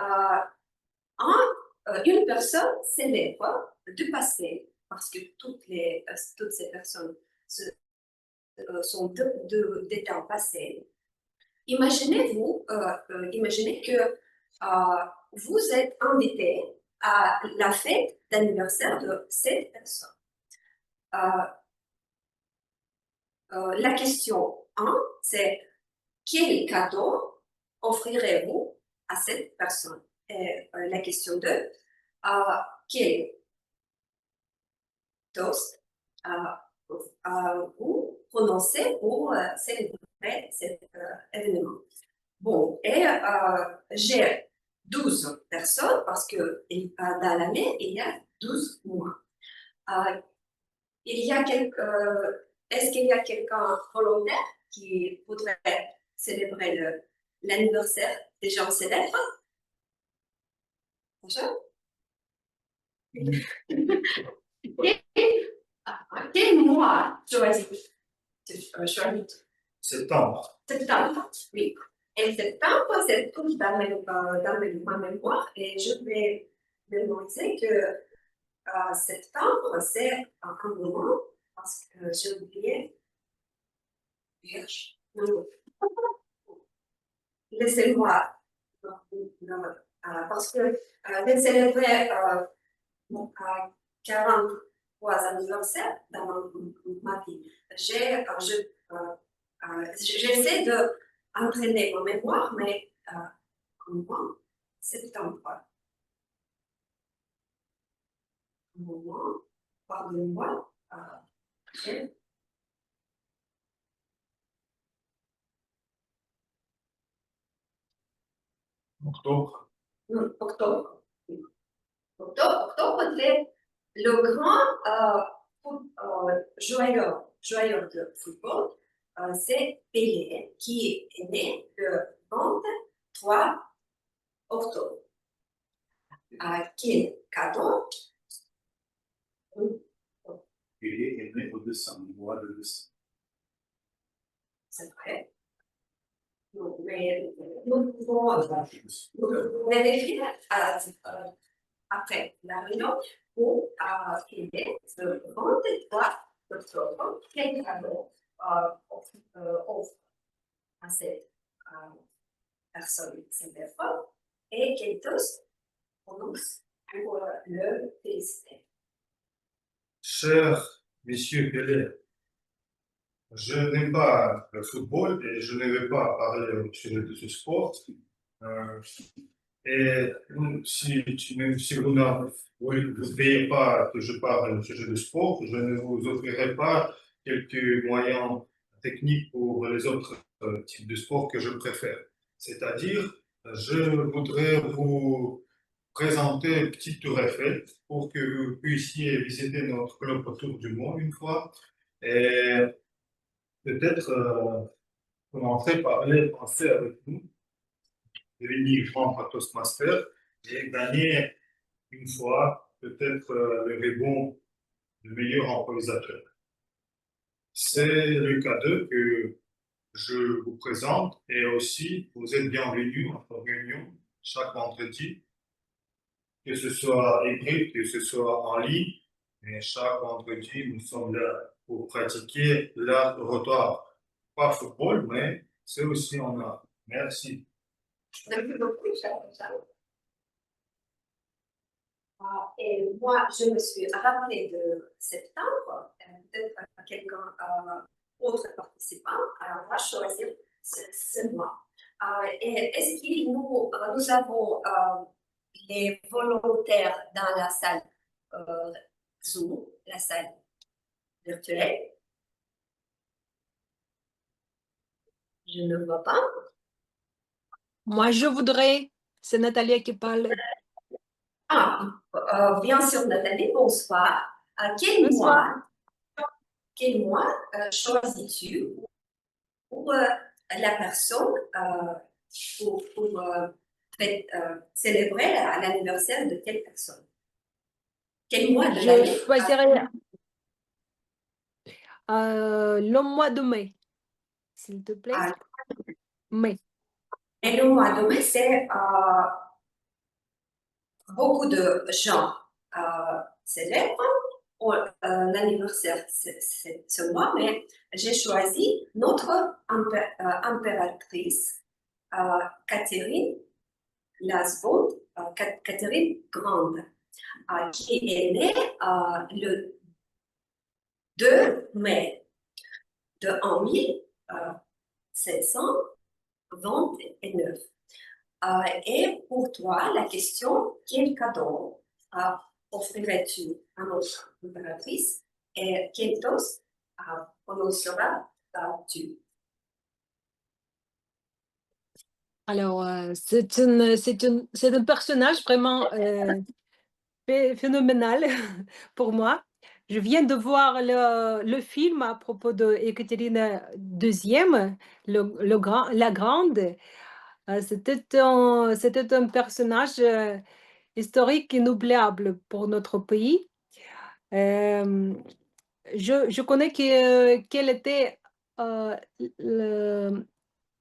[SPEAKER 10] une personne célèbre du passé, parce que toutes ces personnes sont des temps passés. Imaginez-vous, imaginez que vous êtes invité à la fête d'anniversaire de cette personne. La question 1, c'est quel cadeau offrirez-vous à cette personne? Et la question 2, quel toast vous prononcez pour célébrer cet événement? Bon, et j'ai 12 personnes parce que dans l'année, il y a 12 mois. Est-ce qu'il y a quelqu'un volontaire qui voudrait célébrer l'anniversaire des gens célèbres? Bonjour. Quel mois choisis-tu?
[SPEAKER 1] Septembre.
[SPEAKER 10] Septembre, oui. Et septembre, c'est tout dans ma mémoire et je vais mémoriser que septembre, c'est un moment parce que j'ai oublié Vierge. Laissez-moi, parce que j'ai célébré mon 43 anniversaire dans ma vie. J'essaie d'entraîner ma mémoire, mais en moi, septembre. Moment, pardonnez-moi,
[SPEAKER 1] Octobre.
[SPEAKER 10] Octobre. Octobre, c'est le grand joueur de football, c'est Pelé, qui est né le 23 octobre. Quel cadeau?
[SPEAKER 2] Il est né au décembre, mois de décembre.
[SPEAKER 10] C'est vrai. Mais nous pouvons vérifier après la réunion pour qu'il est le 23 octobre. Quel cadeau offre à cette personne célèbre et quel toast prononce pour le féliciter?
[SPEAKER 1] Cher monsieur Pelé, je n'aime pas le football et je ne vais pas parler au sujet de ce sport. Et si vous ne veillez pas que je parle au sujet de sport, je ne vous offrirai pas quelques moyens techniques pour les autres types de sports que je préfère. C'est-à-dire, je voudrais vous présenter un petit tour Eiffel pour que vous puissiez visiter notre club autour du monde une fois. Et peut-être commencer par aller penser avec nous, devenir grand à Toastmaster et gagner une fois peut-être le rebond de meilleur improvisateur. C'est le cadeau que je vous présente et aussi vous êtes bienvenus à notre réunion chaque vendredi, que ce soit hybride, que ce soit en ligne, mais chaque vendredi nous sommes là pour pratiquer l'art oratoire. Pas football, mais c'est aussi en art. Merci.
[SPEAKER 10] Merci beaucoup, cher. Et moi, je me suis rappelé de septembre, peut-être quelqu'un autre participant. Alors, on va choisir c'est moi. Et est-ce que nous avons les volontaires dans la salle Zoom, la salle virtuelle? Je ne vois pas.
[SPEAKER 11] Moi, je voudrais, c'est Nathalie qui parle.
[SPEAKER 10] Bien sûr, Nathalie, bonsoir. Quel mois choisis-tu pour la personne pour célébrer l'anniversaire de quelle personne? Quel mois de
[SPEAKER 11] Je
[SPEAKER 10] l'année?
[SPEAKER 11] choisirais le mois de mai, s'il te plaît. Mai.
[SPEAKER 10] Et le mois de mai, c'est beaucoup de gens célèbrent l'anniversaire ce mois, mais j'ai choisi notre impératrice Catherine la Seconde, Catherine Grande, qui est née le 2 mai en 1729. Et pour toi, la question, quel cadeau offrirais-tu à notre impératrice et quel toast prononceras-tu?
[SPEAKER 11] Alors, c'est un personnage vraiment phénoménal pour moi. Je viens de voir le film à propos de Ekaterine II, la Grande. C'était un personnage historique inoubliable pour notre pays. Je connais qu'elle était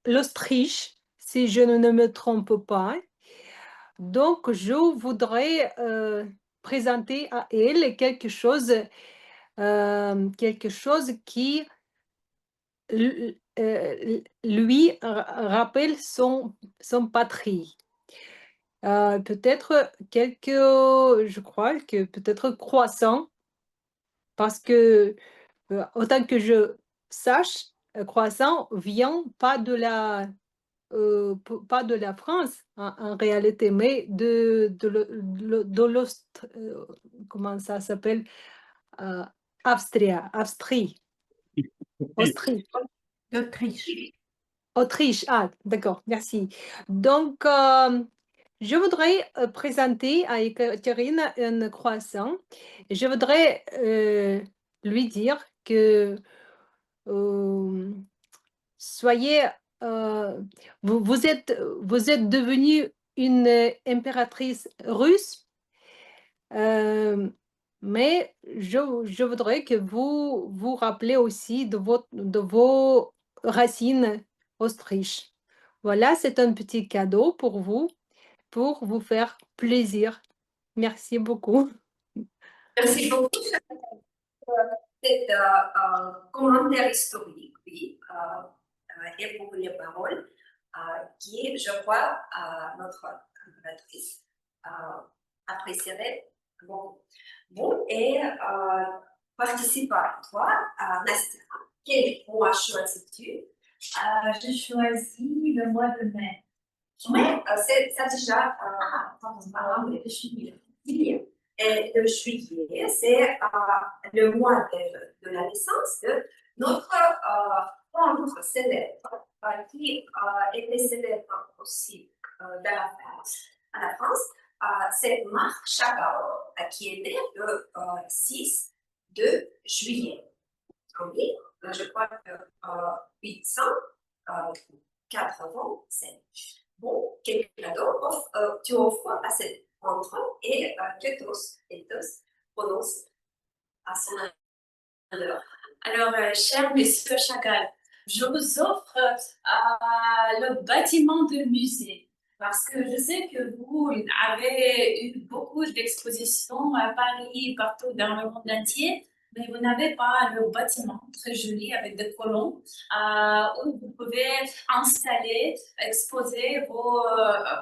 [SPEAKER 11] l'Autriche, si je ne me trompe pas. Donc, je voudrais présenter à elle quelque chose qui lui rappelle son patrie. Peut-être je crois que peut-être croissant, parce que autant que je sache, croissant vient pas de la France en réalité, mais comment ça s'appelle? Austrie. Autriche, d'accord, merci. Donc, je voudrais présenter à Ekaterine un croissant. Je voudrais lui dire que soyez, vous êtes devenue une impératrice russe, mais je voudrais que vous vous rappelez aussi de vos racines autriches. Voilà, c'est un petit cadeau pour vous faire plaisir. Merci beaucoup.
[SPEAKER 10] Merci beaucoup pour cet commentaire historique, oui, et pour les paroles qui, je crois, notre impératrice apprécierait beaucoup. Bon, et participe à toi, Nastia. Quel mois choisis-tu?
[SPEAKER 12] Je choisis le mois de mai.
[SPEAKER 10] Mais ça déjà, le juillet. Et le juillet, c'est le mois de la naissance de notre peintre célèbre, qui était célèbre aussi dans la France. C'est Marc Chagall, qui est né le 6 de juillet. Oui, je crois que 887. Bon, quel cadeau tu offres à cet enfant et que tous prononcent à son honneur?
[SPEAKER 12] Alors, cher Monsieur Chagall, je vous offre le bâtiment de musée parce que je sais que vous avez eu beaucoup d'expositions à Paris, partout dans le monde entier, mais vous n'avez pas le bâtiment très joli avec des colonnes où vous pouvez installer, exposer vos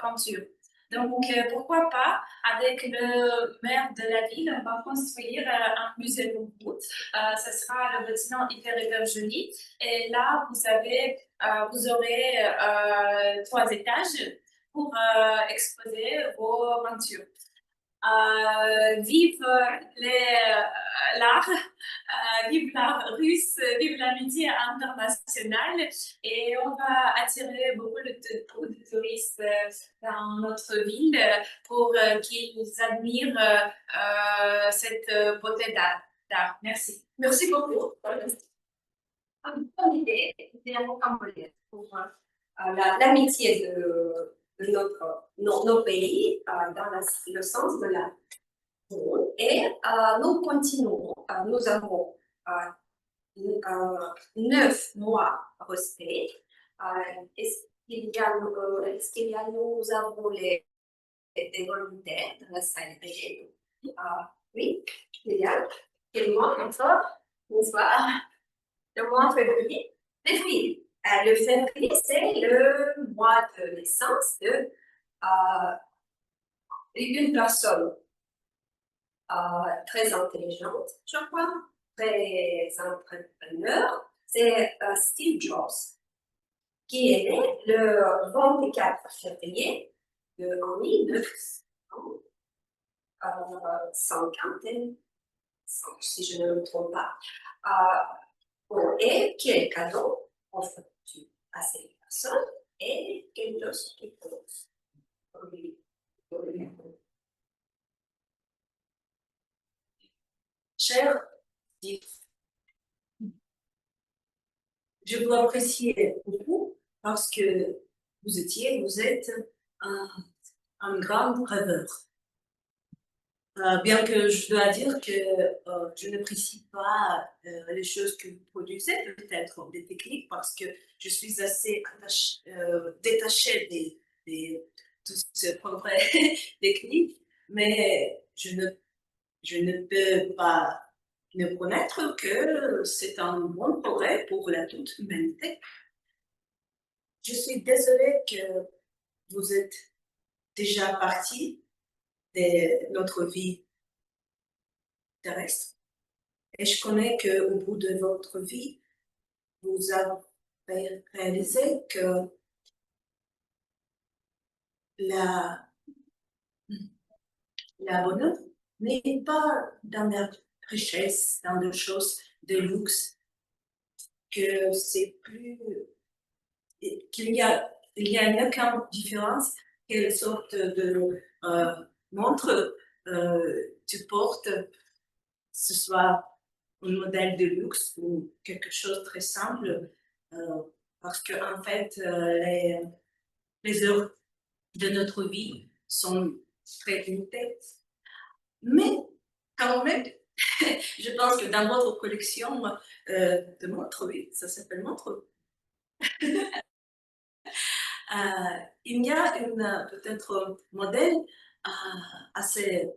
[SPEAKER 12] peintures. Donc, pourquoi pas, avec le maire de la ville, on va construire un musée pour vous. Ce sera le bâtiment hyper joli. Et là, vous aurez 3 étages pour exposer vos peintures. Vive l'art, vive l'art russe, vive l'amitié internationale et on va attirer beaucoup de touristes dans notre ville pour qu'ils admirent cette beauté d'art. Merci.
[SPEAKER 10] Merci beaucoup. Une bonne idée pour l'amitié de nos pays dans le sens de la monde. Et nous continuons. Nous avons 9 mois restés. Nous avons les volontaires dans la salle réelle. Oui, il y a quel mois encore? Bonsoir. Le mois de février. Le février, c'est le mois de naissance d'une personne très intelligente, je crois, très entrepreneur. C'est Steve Jobs, qui est né le 24 février en 1950, si je ne me trompe pas. Et quel cadeau offres-tu à ces personnes et quelles choses
[SPEAKER 13] Cher Steve, je vous apprécie beaucoup parce que vous êtes un grand rêveur. Bien que je dois dire que je n'apprécie pas les choses que vous produisez, peut-être des techniques, parce que je suis assez détachée de tout ce progrès technique, mais je ne peux pas ne reconnaître que c'est un bon progrès pour la toute humanité. Je suis désolée que vous êtes déjà parti de notre vie terrestre. Et je connais qu'au bout de votre vie, vous avez réalisé que la bonheur n'est pas dans la richesse, dans des choses de luxe, que c'est plus... qu'il y a aucune différence quelle sorte de montre tu portes, ce soit un modèle de luxe ou quelque chose de très simple, parce que en fait, les heures de notre vie sont très limitées. Mais quand même, je pense que dans votre collection de montres, oui, ça s'appelle montre. Il y a peut-être modèle assez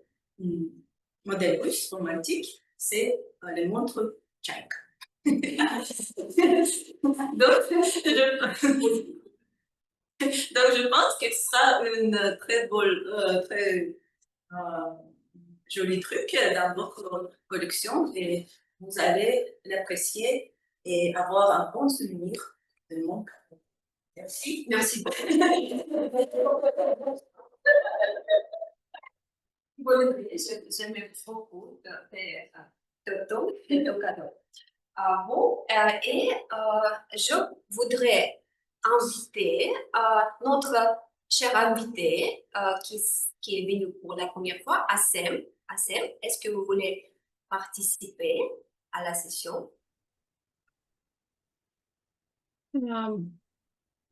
[SPEAKER 13] modèle russe romantique, c'est les montres tchèques. Donc, je pense que ce sera une très joli truc dans votre collection et vous allez l'apprécier et avoir un bon souvenir de mon cadeau. Merci.
[SPEAKER 10] Merci beaucoup. J'aimais beaucoup ton cadeau. Et je voudrais inviter notre cher invité qui est venu pour la première fois, Assem. Assem, est-ce que vous voulez participer à la session?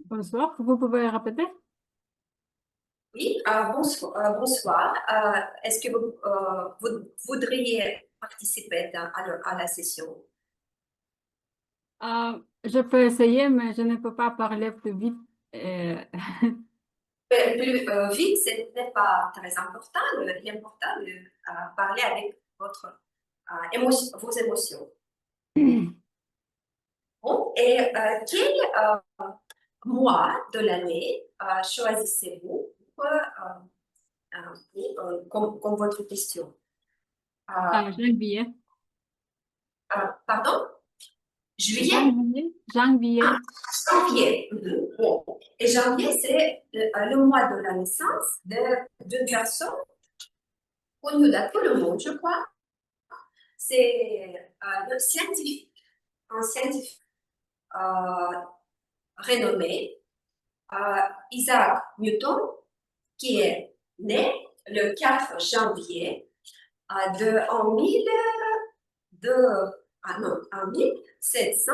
[SPEAKER 3] Bonsoir, vous pouvez répéter?
[SPEAKER 10] Oui, bonsoir. Est-ce que vous voudriez participer à la session?
[SPEAKER 3] Je peux essayer, mais je ne peux pas parler plus vite.
[SPEAKER 10] Plus vite, ce n'est pas très important. L'important est de parler avec vos émotions. Bon, et quel mois de l'année choisissez-vous pour comme votre question.
[SPEAKER 3] Janvier.
[SPEAKER 10] Pardon? Juillet?
[SPEAKER 3] Janvier.
[SPEAKER 10] Janvier. Bon. Et janvier, c'est le mois de la naissance d'une personne connue dans tout le monde, je crois. C'est un scientifique renommé, Isaac Newton, qui est né le 4 janvier en 1700,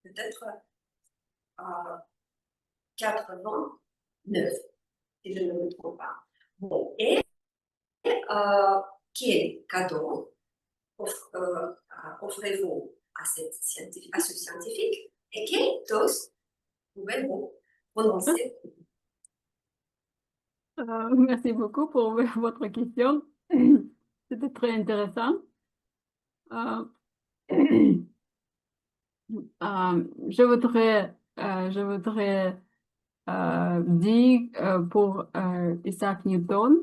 [SPEAKER 10] peut-être 89, si je ne me trompe pas. Bon, et quel cadeau offrez-vous à ce scientifique et quel toast pouvez-vous prononcer?
[SPEAKER 3] Merci beaucoup pour votre question. C'était très intéressant. Je voudrais dire pour Isaac Newton,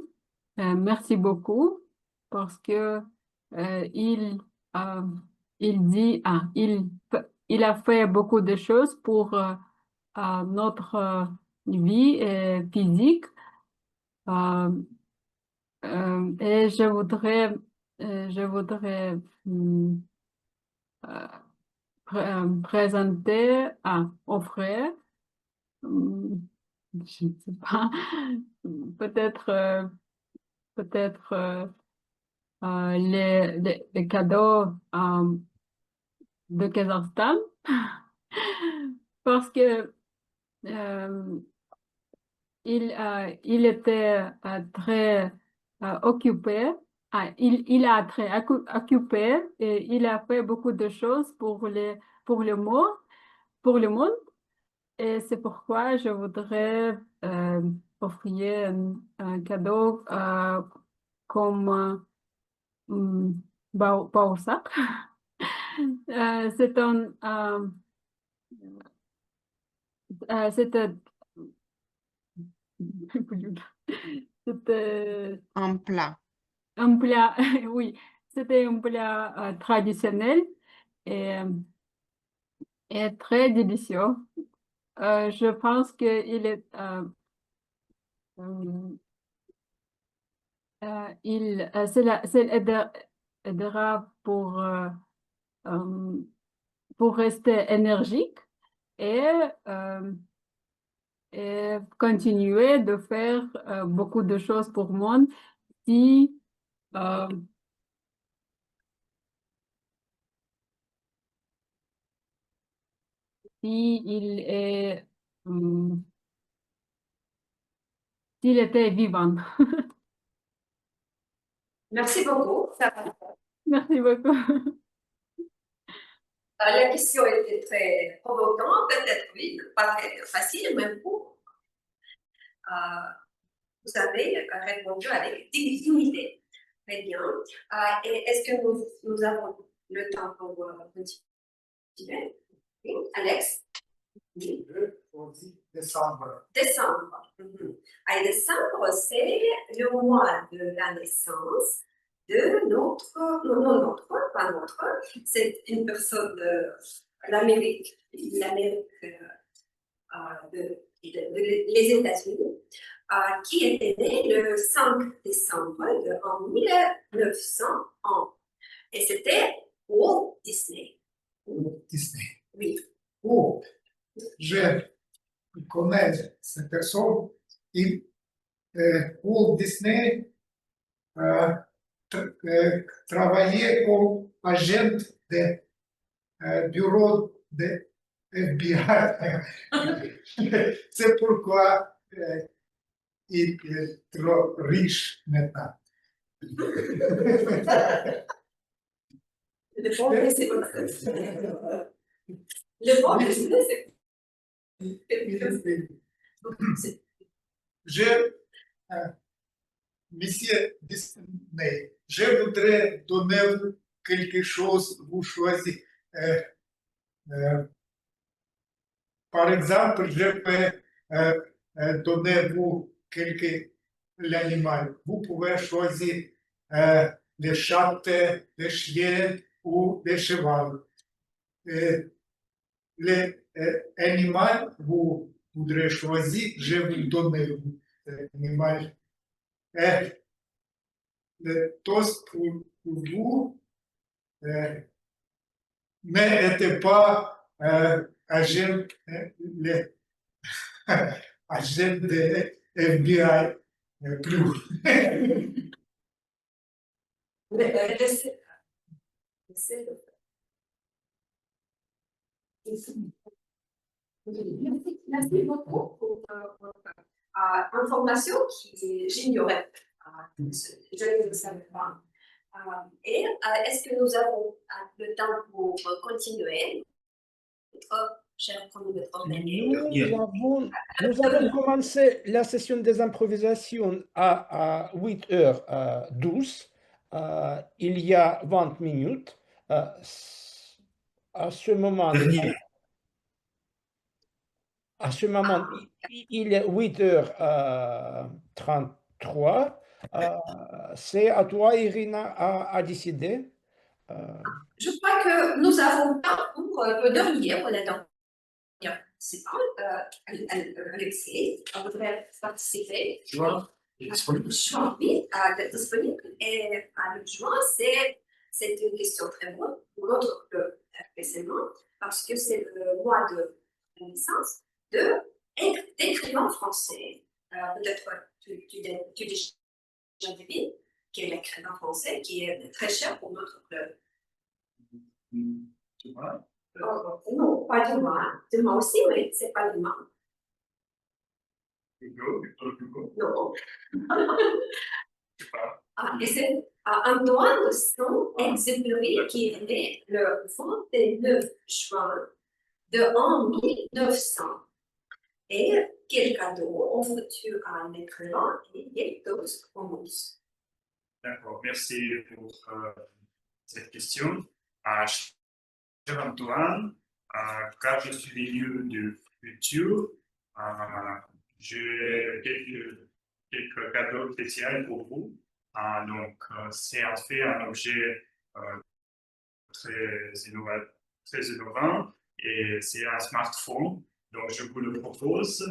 [SPEAKER 3] merci beaucoup parce que il a fait beaucoup de choses pour notre vie physique. Et je voudrais présenter, offrir, je ne sais pas, peut-être les cadeaux de Kazakhstan parce que il était très occupé. Il a très occupé et il a fait beaucoup de choses pour le monde. Et c'est pourquoi je voudrais offrir un cadeau comme Baosak. C'est c'était
[SPEAKER 14] Un plat.
[SPEAKER 3] un plat, oui, c'était un plat traditionnel et très délicieux. Je pense qu'il est cela aidera pour rester énergique et continuer de faire beaucoup de choses pour le monde si s'il était vivant.
[SPEAKER 10] Merci beaucoup.
[SPEAKER 3] Merci beaucoup.
[SPEAKER 10] La question était très provocante, peut-être oui, pas très facile, mais vous avez répondu avec dignité. Très bien. Et est-ce que nous avons le temps pour continuer? Oui, Alex? Oui.
[SPEAKER 2] Décembre.
[SPEAKER 10] Décembre. Et décembre, c'est le mois de la naissance de pas notre, c'est une personne de l'Amérique, les États-Unis, qui était né le 5 décembre en 1901. Et c'était Walt Disney.
[SPEAKER 2] Disney.
[SPEAKER 10] Oui.
[SPEAKER 2] Oh, je connais cette personne. Walt Disney travaillait comme agent de bureau de FBI. C'est pourquoi il est trop riche maintenant.
[SPEAKER 10] Le bon business, c'est
[SPEAKER 2] Monsieur Disney, je voudrais donner quelque chose, vous choisissez. Par exemple, je peux donner vous quelque l'animal. Vous pouvez choisir les chats, les chiens ou les chevaux. L'animal vous voudrez choisir, je vais vous donner l'animal. Tous pour vous n'êtes pas agent agent de FBI plus.
[SPEAKER 10] Merci beaucoup pour votre information qui j'ignorais. Je ne le savais pas. Et est-ce que nous avons le temps pour continuer notre cher chronomètre
[SPEAKER 5] Nous avons commencé la session des improvisations à 8h12. Il y a 20 minutes. À ce moment, il est 8h33. C'est à toi, Irina, à décider.
[SPEAKER 10] Je crois que nous avons temps pour le dernier, pour la dernière participante, Alexei, voudrait participer.
[SPEAKER 1] Juin est disponible.
[SPEAKER 10] Juin, oui, disponible. Et le juin, c'est une question très bonne pour notre précédent, parce que c'est le mois de naissance d'écrivain français. Peut-être tu déjà devines quel est l'écrivain français qui est très cher pour notre club. Non, pas Dumas. Dumas aussi, mais ce n'est pas Dumas. Non. Et c'est Antoine de Saint-Exupéry qui est né le 29 juin de 1900. Et quel cadeau offres-tu à un écrivain et quelle dose commence?
[SPEAKER 7] D'accord, merci pour cette question. Cher Antoine, car je suis venu du futur, j'ai quelques cadeaux spéciaux pour vous. Donc, c'est en fait un objet très innovant et c'est un smartphone. Donc, je vous le propose.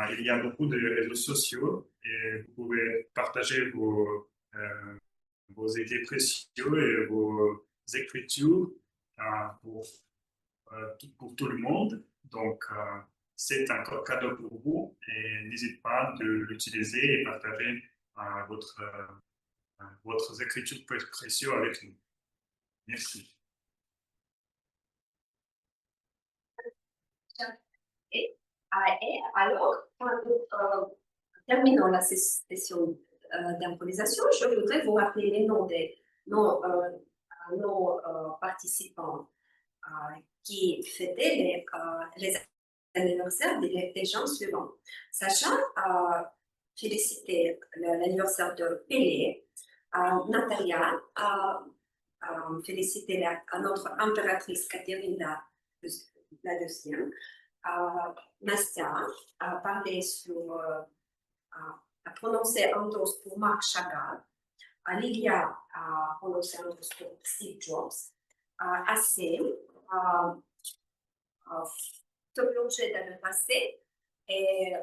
[SPEAKER 7] Il y a beaucoup de réseaux sociaux et vous pouvez partager vos idées précieuses et vos écritures pour tout le monde. Donc, c'est un cadeau pour vous et n'hésitez pas de l'utiliser et partager votre écriture précieuse avec nous. Merci.
[SPEAKER 10] Et alors, quand terminons la session d'improvisation, je voudrais vous rappeler les noms des nos participants qui fêtaient les anniversaires des gens suivants. Sacha a félicité l'anniversaire de Pelé, Natalia a félicité notre impératrice Katerina la deuxième, Nastia a parlé sur, a prononcé un toast pour Marc Chagall, Lilia a prononcé un toast pour Steve Jobs, Assez se plonger dans le passé et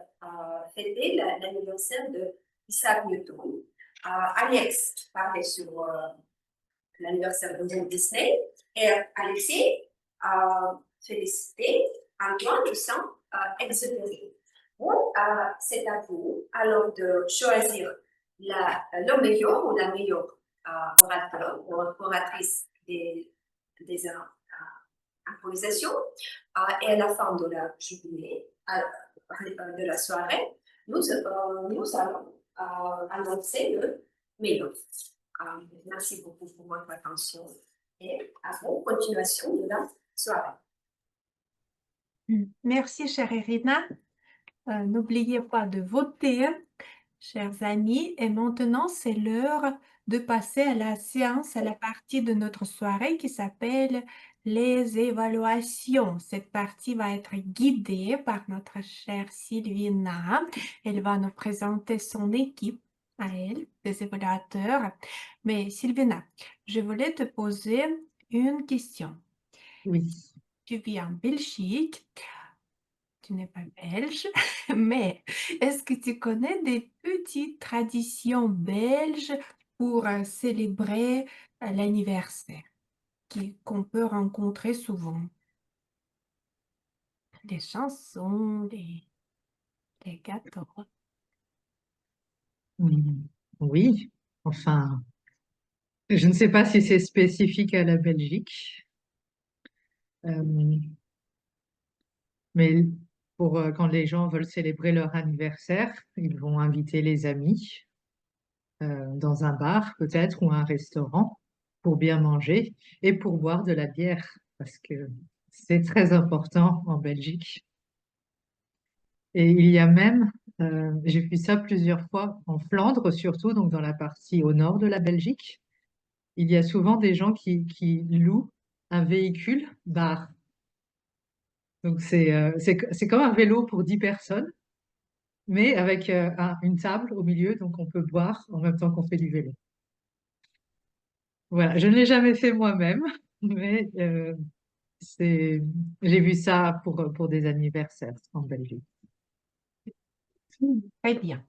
[SPEAKER 10] fêter l'anniversaire de Isaac Newton. Alex parlait sur l'anniversaire de Walt Disney et Alexis a félicité Antoine de Saint-Exupéry. Bon, c'est à vous alors de choisir le meilleur ou la meilleure orateur ou oratrice des improvisations. Et à la fin de la journée, de la soirée, nous allons annoncer le meilleur. Merci beaucoup pour votre attention et à vous, continuation de la soirée.
[SPEAKER 4] Merci, chère Irina. N'oubliez pas de voter, chers amis. Et maintenant, c'est l'heure de passer à la séance, à la partie de notre soirée qui s'appelle les évaluations. Cette partie va être guidée par notre chère Sylvina. Elle va nous présenter son équipe. à elle, des évaluateurs. Mais Sylvina, je voulais te poser une question.
[SPEAKER 14] Oui.
[SPEAKER 4] Tu vis en Belgique, tu n'es pas belge, mais est-ce que tu connais des petites traditions belges pour célébrer l'anniversaire qu'on peut rencontrer souvent? Des chansons, des gâteaux.
[SPEAKER 14] Oui, enfin, je ne sais pas si c'est spécifique à la Belgique, euh, mais pour quand les gens veulent célébrer leur anniversaire, ils vont inviter les amis dans un bar peut-être ou un restaurant pour bien manger et pour boire de la bière parce que c'est très important en Belgique. Et il y a même, j'ai vu ça plusieurs fois en Flandre surtout, donc dans la partie au nord de la Belgique, il y a souvent des gens qui louent un véhicule bar. Donc c'est comme un vélo pour 10 personnes, mais avec une table au milieu, donc on peut boire en même temps qu'on fait du vélo. Voilà, je ne l'ai jamais fait moi-même, mais c'est, j'ai vu ça pour des anniversaires en Belgique.
[SPEAKER 4] Très bien.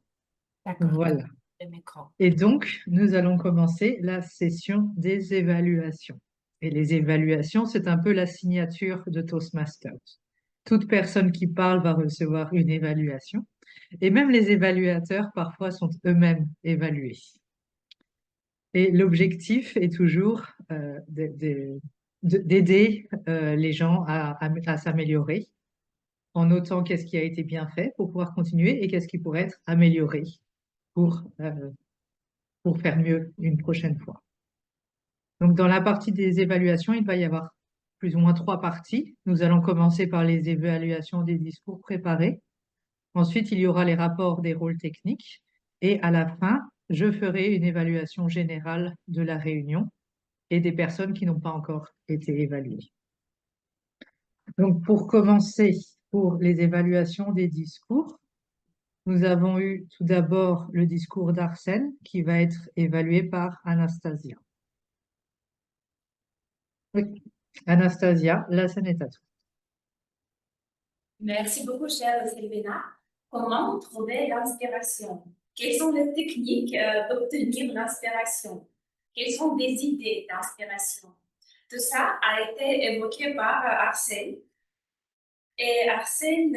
[SPEAKER 4] D'accord.
[SPEAKER 14] Voilà.
[SPEAKER 4] Le micro.
[SPEAKER 14] Et donc, nous allons commencer la session des évaluations. Et les évaluations, c'est un peu la signature de Toastmasters. Toute personne qui parle va recevoir une évaluation. Et même les évaluateurs, parfois, sont eux-mêmes évalués. Et l'objectif est toujours d'aider les gens à s'améliorer en notant qu'est-ce qui a été bien fait pour pouvoir continuer et qu'est-ce qui pourrait être amélioré pour faire mieux une prochaine fois. Donc, dans la partie des évaluations, il va y avoir plus ou moins 3 parties. Nous allons commencer par les évaluations des discours préparés. Ensuite, il y aura les rapports des rôles techniques. Et à la fin, je ferai une évaluation générale de la réunion et des personnes qui n'ont pas encore été évaluées. Donc, pour commencer, pour les évaluations des discours, nous avons eu tout d'abord le discours d'Arsène qui va être évalué par Anastasia. Oui. Anastasia, la scène est à toi.
[SPEAKER 12] Merci beaucoup, chère Sylvina. Comment trouver l'inspiration? Quelles sont les techniques d'obtenir l'inspiration? Quelles sont des idées d'inspiration? Tout ça a été évoqué par Arsène. Et Arsène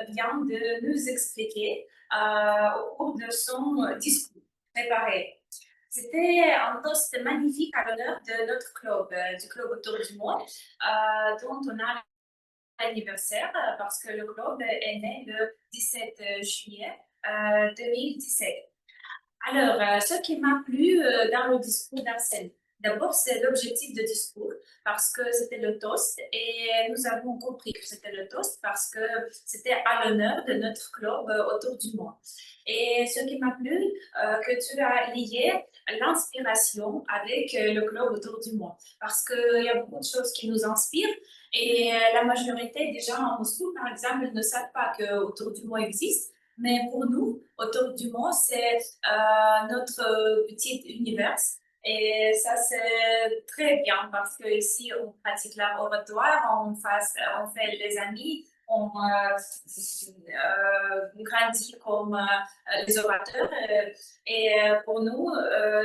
[SPEAKER 12] vient de nous expliquer au cours de son discours préparé. C'était un toast magnifique à l'honneur de notre club, du club autour du monde, dont on a l'anniversaire parce que le club est né le 17 juillet 2017. Alors, ce qui m'a plu dans le discours d'Arsène, d'abord, c'est l'objectif de discours parce que c'était le toast et nous avons compris que c'était le toast parce que c'était à l'honneur de notre club autour du monde. Et ce qui m'a plu, que tu as lié l'inspiration avec le club autour du monde parce qu'il y a beaucoup de choses qui nous inspirent et la majorité des gens en Moscou, par exemple, ne savent pas qu'autour du monde existe. Mais pour nous, autour du monde, c'est notre petit univers. Et ça, c'est très bien parce que ici, on pratique l'oratoire, on fait les amis, on grandit comme les orateurs. Et pour nous,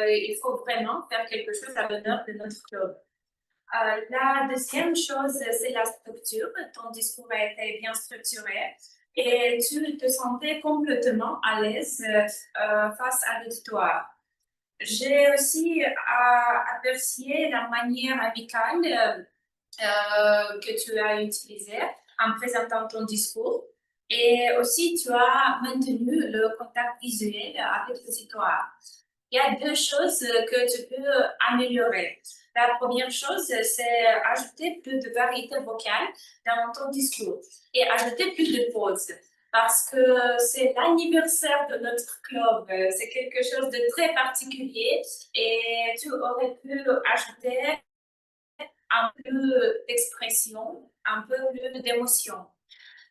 [SPEAKER 12] il faut vraiment faire quelque chose à l'honneur de notre club. La deuxième chose, c'est la structure. Ton discours a été bien structuré et tu te sentais complètement à l'aise face à l'auditoire. J'ai aussi apprécié la manière amicale que tu as utilisée en présentant ton discours et aussi tu as maintenu le contact visuel avec l'auditoire. Il y a 2 choses que tu peux améliorer. La première chose, c'est ajouter plus de variété vocale dans ton discours et ajouter plus de pauses. Parce que c'est l'anniversaire de notre club, c'est quelque chose de très particulier et tu aurais pu ajouter un peu d'expression, un peu plus d'émotion.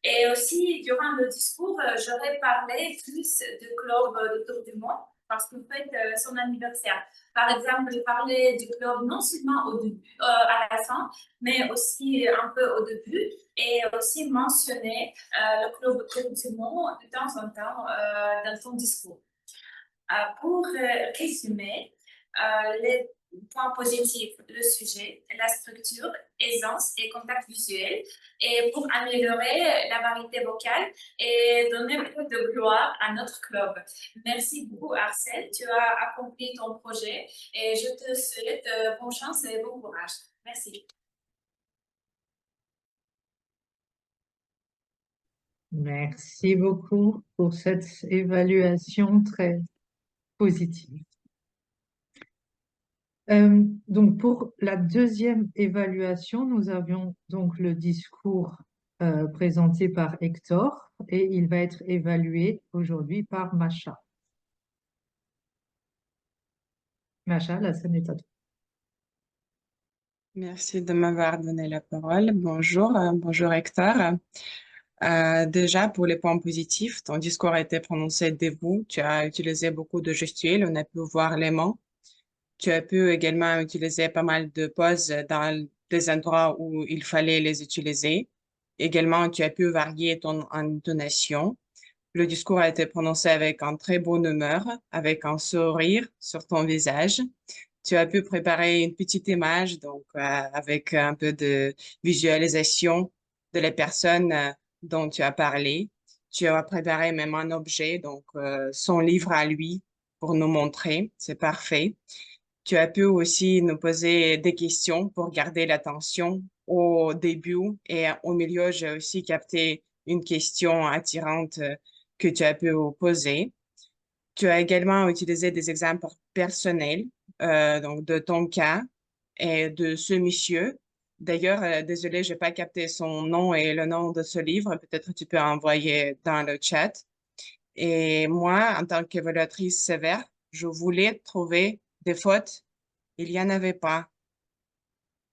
[SPEAKER 12] Et aussi, durant le discours, j'aurais parlé plus du club autour du monde parce que vous faites son anniversaire. Par exemple, parler du club non seulement au début, à la fin, mais aussi un peu au début, et aussi mentionner le club du monde de temps en temps dans son discours. Pour résumer, les points positifs, le sujet, la structure, aisance et contact visuel, et pour améliorer la variété vocale et donner beaucoup de gloire à notre club. Merci beaucoup, Arcel, tu as accompli ton projet et je te souhaite bonne chance et bon courage. Merci.
[SPEAKER 14] Merci beaucoup pour cette évaluation très positive. Donc, pour la deuxième évaluation, nous avions donc le discours présenté par Hector et il va être évalué aujourd'hui par Masha. Masha, la scène est à toi.
[SPEAKER 15] Merci de m'avoir donné la parole. Bonjour, bonjour Hector. Déjà, pour les points positifs, ton discours a été prononcé debout. Tu as utilisé beaucoup de gestuels, on a pu voir les mots. Tu as pu également utiliser pas mal de pauses dans des endroits où il fallait les utiliser. Également, tu as pu varier ton intonation. Le discours a été prononcé avec un très bonne humeur, avec un sourire sur ton visage. Tu as pu préparer une petite image, donc avec un peu de visualisation de la personne dont tu as parlé. Tu as préparé même un objet, donc son livre à lui pour nous montrer. C'est parfait. Tu as pu aussi nous poser des questions pour garder l'attention au début et au milieu. J'ai aussi capté une question attirante que tu as pu poser. Tu as également utilisé des exemples personnels, donc de ton cas et de ce monsieur. D'ailleurs, désolé, je n'ai pas capté son nom et le nom de ce livre. Peut-être tu peux envoyer dans le chat. Et moi, en tant qu'évaluatrice sévère, je voulais trouver des fautes. Il n'y en avait pas.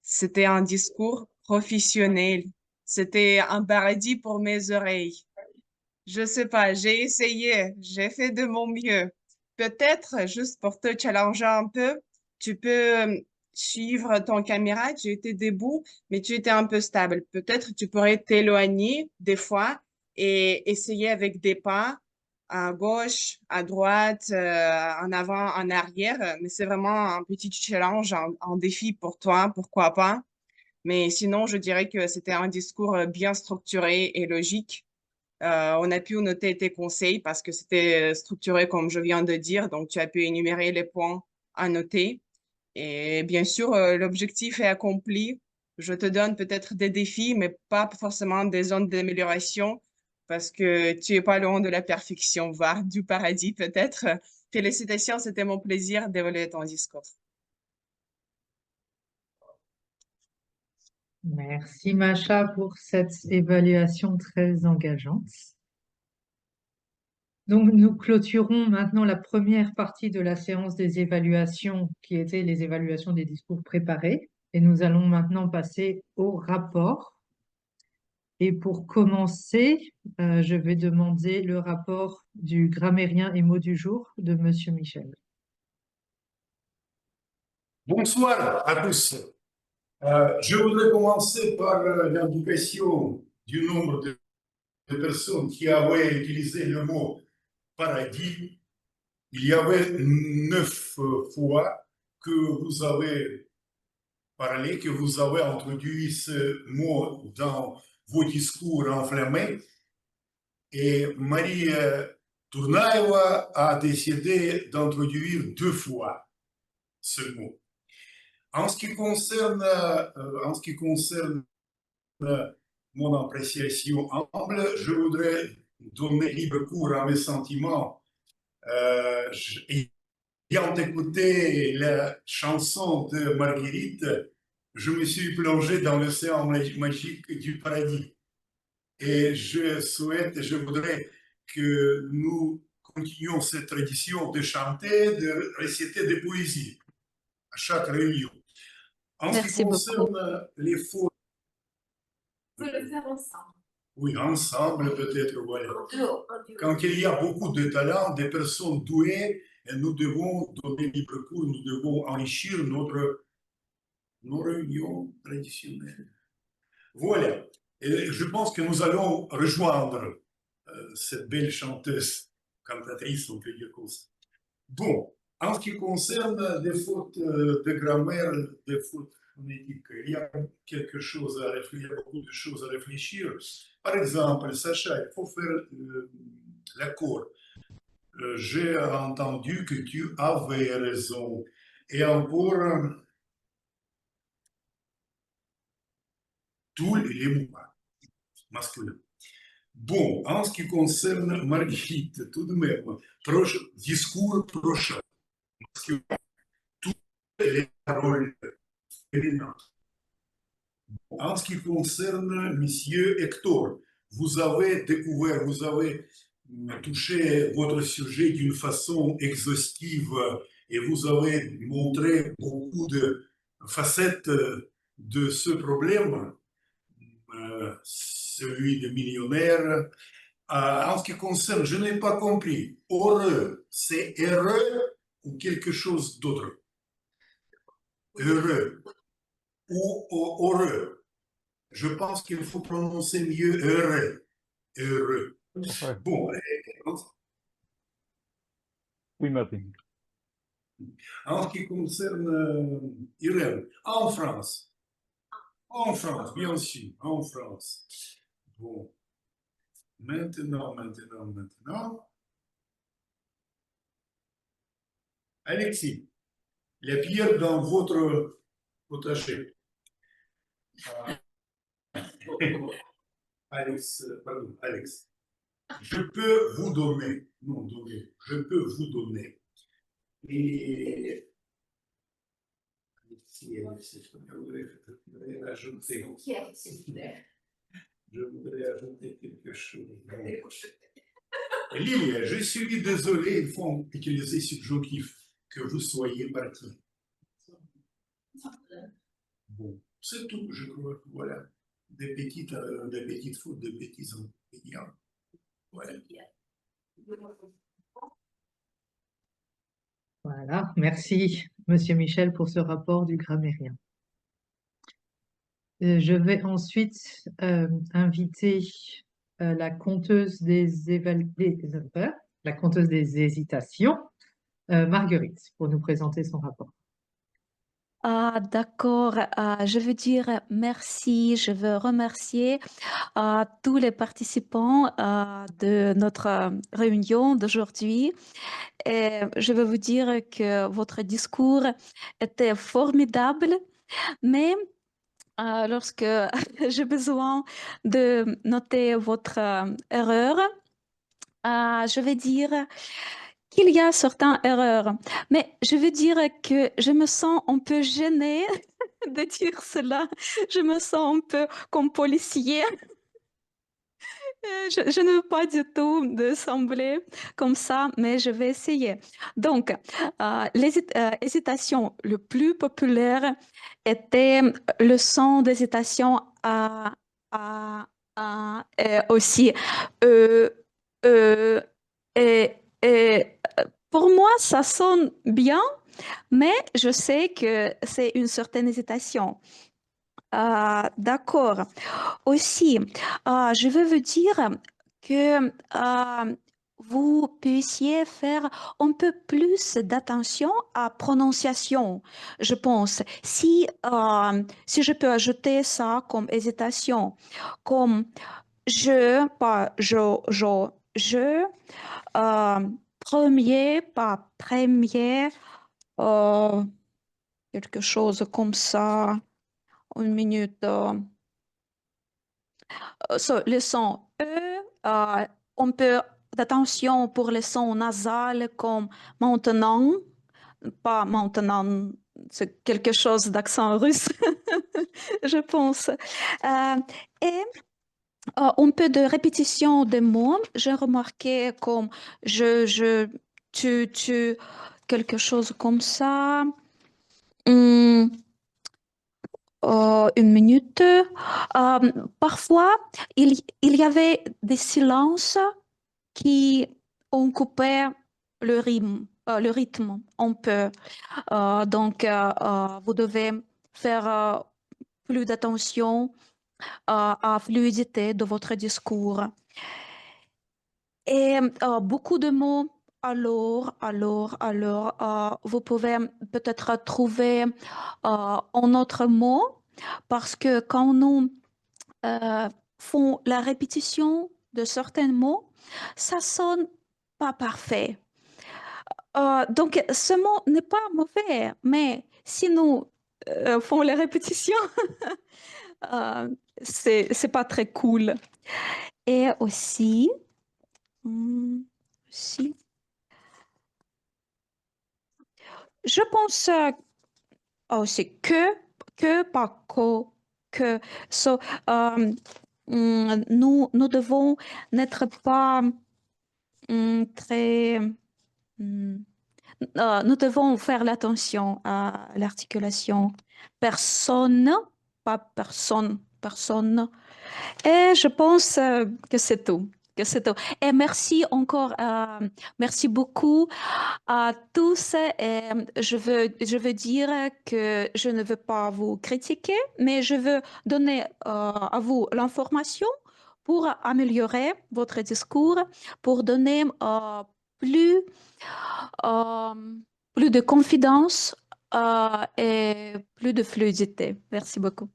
[SPEAKER 15] C'était un discours professionnel. C'était un paradis pour mes oreilles. Je sais pas, j'ai essayé, j'ai fait de mon mieux. Peut-être, juste pour te challenger un peu, tu peux suivre ton caméra, tu étais debout, mais tu étais un peu stable. Peut-être tu pourrais t'éloigner des fois et essayer avec des pas à gauche, à droite, en avant, en arrière. Mais c'est vraiment un petit challenge, un défi pour toi, pourquoi pas. Mais sinon, je dirais que c'était un discours bien structuré et logique. On a pu noter tes conseils parce que c'était structuré comme je viens de dire, donc tu as pu énumérer les points à noter. Et bien sûr, l'objectif est accompli. Je te donne peut-être des défis, mais pas forcément des zones d'amélioration parce que tu es pas loin de la perfection, voire du paradis peut-être. Félicitations, c'était mon plaisir d'évaluer ton discours.
[SPEAKER 14] Merci Masha pour cette évaluation très engageante. Donc, nous clôturons maintenant la première partie de la séance des évaluations, qui était les évaluations des discours préparés. Et nous allons maintenant passer au rapport. Et pour commencer, je vais demander le rapport du grammairien et mot du jour de Monsieur Michel.
[SPEAKER 2] Bonsoir à tous. Je voudrais commencer par l'indication du nombre de personnes qui avaient utilisé le mot paradis. Il y avait 9 fois que vous avez parlé, que vous avez introduit ce mot dans vos discours enflammés. Et Marie Tournaeva a décidé d'introduire 2 fois ce mot. En ce qui concerne mon appréciation humble, je voudrais donner libre cours à mes sentiments. Ayant écouté la chanson de Marguerite, je me suis plongé dans l'océan magique du paradis. Et je voudrais que nous continuions cette tradition de chanter, de réciter des poésies à chaque réunion. En ce qui concerne les fautes,
[SPEAKER 12] On peut le faire ensemble.
[SPEAKER 2] oui, ensemble peut-être, voilà. Quand il y a beaucoup de talents, des personnes douées, et nous devons donner libre cours, nous devons enrichir nos réunions traditionnelles. Voilà. Et je pense que nous allons rejoindre cette belle chanteuse, cantatrice, on peut dire comme ça. Bon, en ce qui concerne des fautes de grammaire, des fautes phonétiques, il y a quelque chose à réfléchir, il y a beaucoup de choses à réfléchir. Par exemple, Sacha, il faut faire l'accord. J'ai entendu que tu avais raison. Et encore, tous les mots masculins. Bon, en ce qui concerne Marguerite, tout de même, discours prochain, masculin, toutes les paroles féminines. En ce qui concerne Monsieur Hector, vous avez découvert, vous avez touché votre sujet d'une façon exhaustive et vous avez montré beaucoup de facettes de ce problème, celui de millionnaire. En ce qui concerne, je n'ai pas compris, heureux, c'est heureux ou quelque chose d'autre? Heureux ou heureux? Je pense qu'il faut prononcer mieux heureux. Heureux.
[SPEAKER 9] Ouais.
[SPEAKER 2] Bon,
[SPEAKER 9] Oui, Martin.
[SPEAKER 2] en ce qui concerne Irène, en France, bien sûr, en France. Bon, maintenant. Alexis, les pierres dans votre potager. Alex, je peux vous donner, je peux vous donner. Et je voudrais ajouter quelque chose. Lilia, je suis désolé, il faut utiliser subjonctif, que vous soyez parti. Bon, c'est tout, je crois. Voilà. Des petites fautes, des petits inconvénients. Voilà.
[SPEAKER 14] Voilà, merci Monsieur Michel pour ce rapport du grammairien. Je vais ensuite inviter la conteuse la conteuse des hésitations, Marguerite, pour nous présenter son rapport.
[SPEAKER 6] Ah, d'accord. Je veux dire merci. Je veux remercier tous les participants de notre réunion d'aujourd'hui. Et je veux vous dire que votre discours était formidable, mais lorsque j'ai besoin de noter votre erreur, je vais dire qu'il y a certaines erreurs, mais je veux dire que je me sens un peu gênée de dire cela. Je me sens un peu comme policier. Je ne veux pas du tout de sembler comme ça, mais je vais essayer. Donc, l'hésitation le plus populaire était le son d'hésitation et aussi e, et pour moi, ça sonne bien, mais je sais que c'est une certaine hésitation. D'accord. Aussi, je veux vous dire que vous puissiez faire un peu plus d'attention à prononciation, je pense. Si je peux ajouter ça comme hésitation, comme pas je, premier, pas premier, quelque chose comme ça. Une minute. Le son E, on peut d'attention pour le son nasal comme maintenant, pas maintenant, c'est quelque chose d'accent russe, je pense. Et un peu de répétition des mots, j'ai remarqué comme tu, quelque chose comme ça. Une minute. Parfois, il y avait des silences qui ont coupé le rythme. le rythme un peu. Donc, vous devez faire plus d'attention à la fluidité de votre discours. Et beaucoup de mots, vous pouvez peut-être trouver un autre mot parce que quand nous font la répétition de certains mots, ça sonne pas parfait. Donc, ce mot n'est pas mauvais, mais si nous font les répétitions, c'est pas très cool. Et aussi, je pense aussi que pas que. So, nous devons n'être pas très. Nous devons faire l'attention à l'articulation. Personne, pas personne, personne. Et je pense que c'est tout. Que c'est tout. Et merci encore, merci beaucoup à tous. Et je veux dire que je ne veux pas vous critiquer, mais je veux donner à vous l'information pour améliorer votre discours, pour donner plus, plus de confiance et plus de fluidité. Merci beaucoup.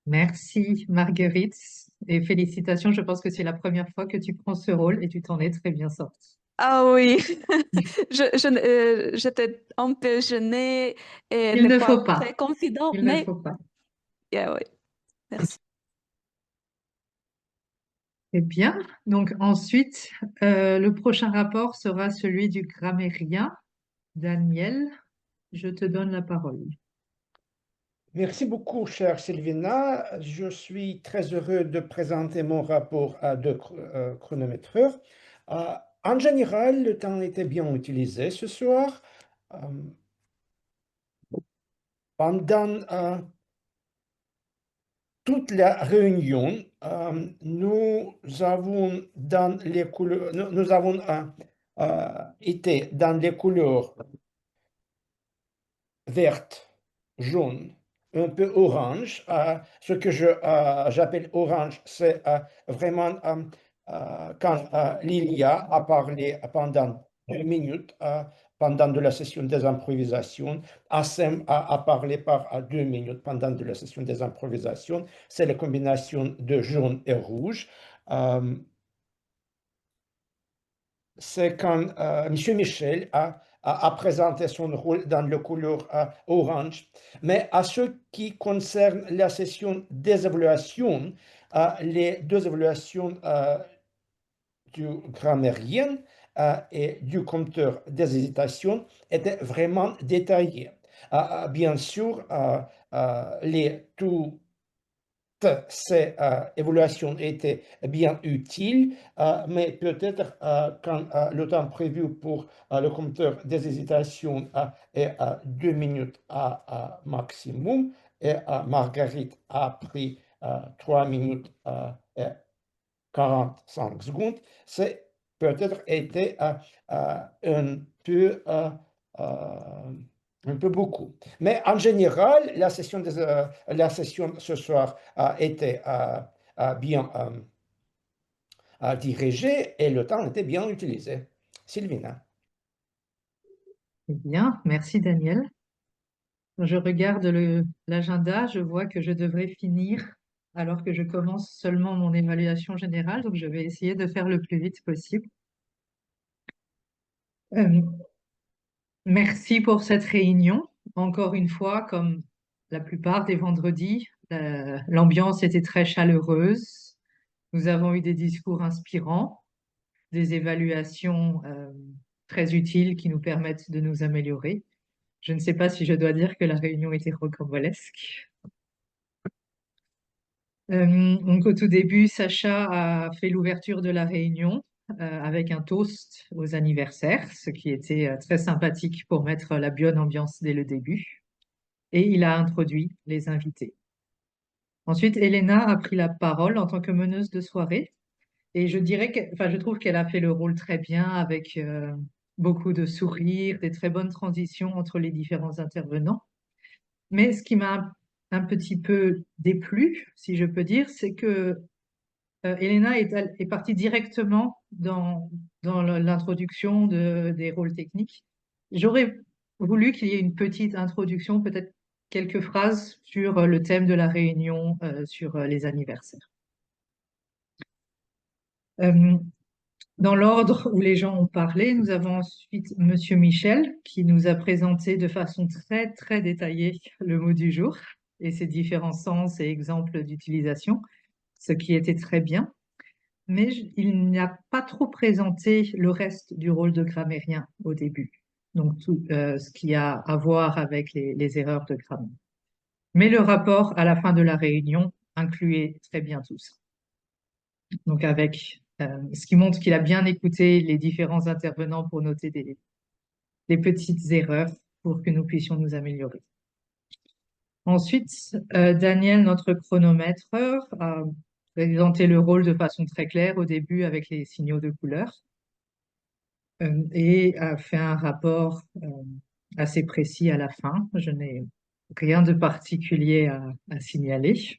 [SPEAKER 14] Merci Marguerite et félicitations. Je pense que c'est la première fois que tu prends ce rôle et tu t'en es très bien sortie.
[SPEAKER 6] Ah oui, j'étais un peu gênée et
[SPEAKER 14] Il ne
[SPEAKER 6] pas
[SPEAKER 14] faut pas.
[SPEAKER 6] très confident,
[SPEAKER 14] Il ne
[SPEAKER 6] mais
[SPEAKER 14] faut pas.
[SPEAKER 6] yeah, oui, merci.
[SPEAKER 14] Eh bien, donc ensuite, le prochain rapport sera celui du grammairien. Daniel, je te donne la parole.
[SPEAKER 5] Merci beaucoup, chère Sylvina. Je suis très heureux de présenter mon rapport à deux chronométreurs. En général, le temps était bien utilisé ce soir. Pendant toute la réunion, nous avons été dans les couleurs vertes, jaunes, un peu orange. Ce que j'appelle orange, c'est vraiment quand Lilia a parlé pendant 2 minutes, pendant de la session des improvisations. Assem a parlé par 2 minutes pendant de la session des improvisations. C'est la combinaison de jaune et rouge. C'est quand M. Michel a présenté son rôle dans le couleur orange. Mais à ce qui concerne la session des évaluations, les deux évaluations du grammairien et du compteur des hésitations étaient vraiment détaillées. Bien sûr, toutes ces évaluations étaient bien utiles, mais peut-être quand le temps prévu pour le compteur des hésitations est 2 minutes maximum, et Marguerite a pris 3 minutes et 45 secondes, c'est peut-être été un peu beaucoup. Mais en général, la session ce soir a été bien dirigée et le temps était bien utilisé. Sylvina.
[SPEAKER 14] Eh bien, merci Daniel. Je regarde l'agenda, je vois que je devrais finir alors que je commence seulement mon évaluation générale, donc je vais essayer de faire le plus vite possible. Merci pour cette réunion. Encore une fois, comme la plupart des vendredis, l'ambiance était très chaleureuse. Nous avons eu des discours inspirants, des évaluations très utiles qui nous permettent de nous améliorer. Je ne sais pas si je dois dire que la réunion était rocambolesque. Donc au tout début, Sacha a fait l'ouverture de la réunion avec un toast aux anniversaires, ce qui était très sympathique pour mettre la bonne ambiance dès le début. Et il a introduit les invités. Ensuite, Elena a pris la parole en tant que meneuse de soirée Et je dirais je trouve qu'elle a fait le rôle très bien avec beaucoup de sourires, des très bonnes transitions entre les différents intervenants. Mais ce qui m'a un petit peu déplu, si je peux dire, c'est que Elena est partie directement dans l'introduction des rôles techniques. J'aurais voulu qu'il y ait une petite introduction, peut-être quelques phrases sur le thème de la réunion, sur les anniversaires. Dans l'ordre où les gens ont parlé, nous avons ensuite Monsieur Michel qui nous a présenté de façon très, très détaillée le mot du jour et ses différents sens et exemples d'utilisation, ce qui était très bien. Mais il n'a pas trop présenté le reste du rôle de grammairien au début, donc tout ce qui a à voir avec les erreurs de grammaire. Mais le rapport à la fin de la réunion incluait très bien tout ça. Donc avec ce qui montre qu'il a bien écouté les différents intervenants pour noter des petites erreurs pour que nous puissions nous améliorer. Ensuite, Daniel, notre chronométreur, a présenté le rôle de façon très claire au début avec les signaux de couleur et a fait un rapport assez précis à la fin. Je n'ai rien de particulier à signaler.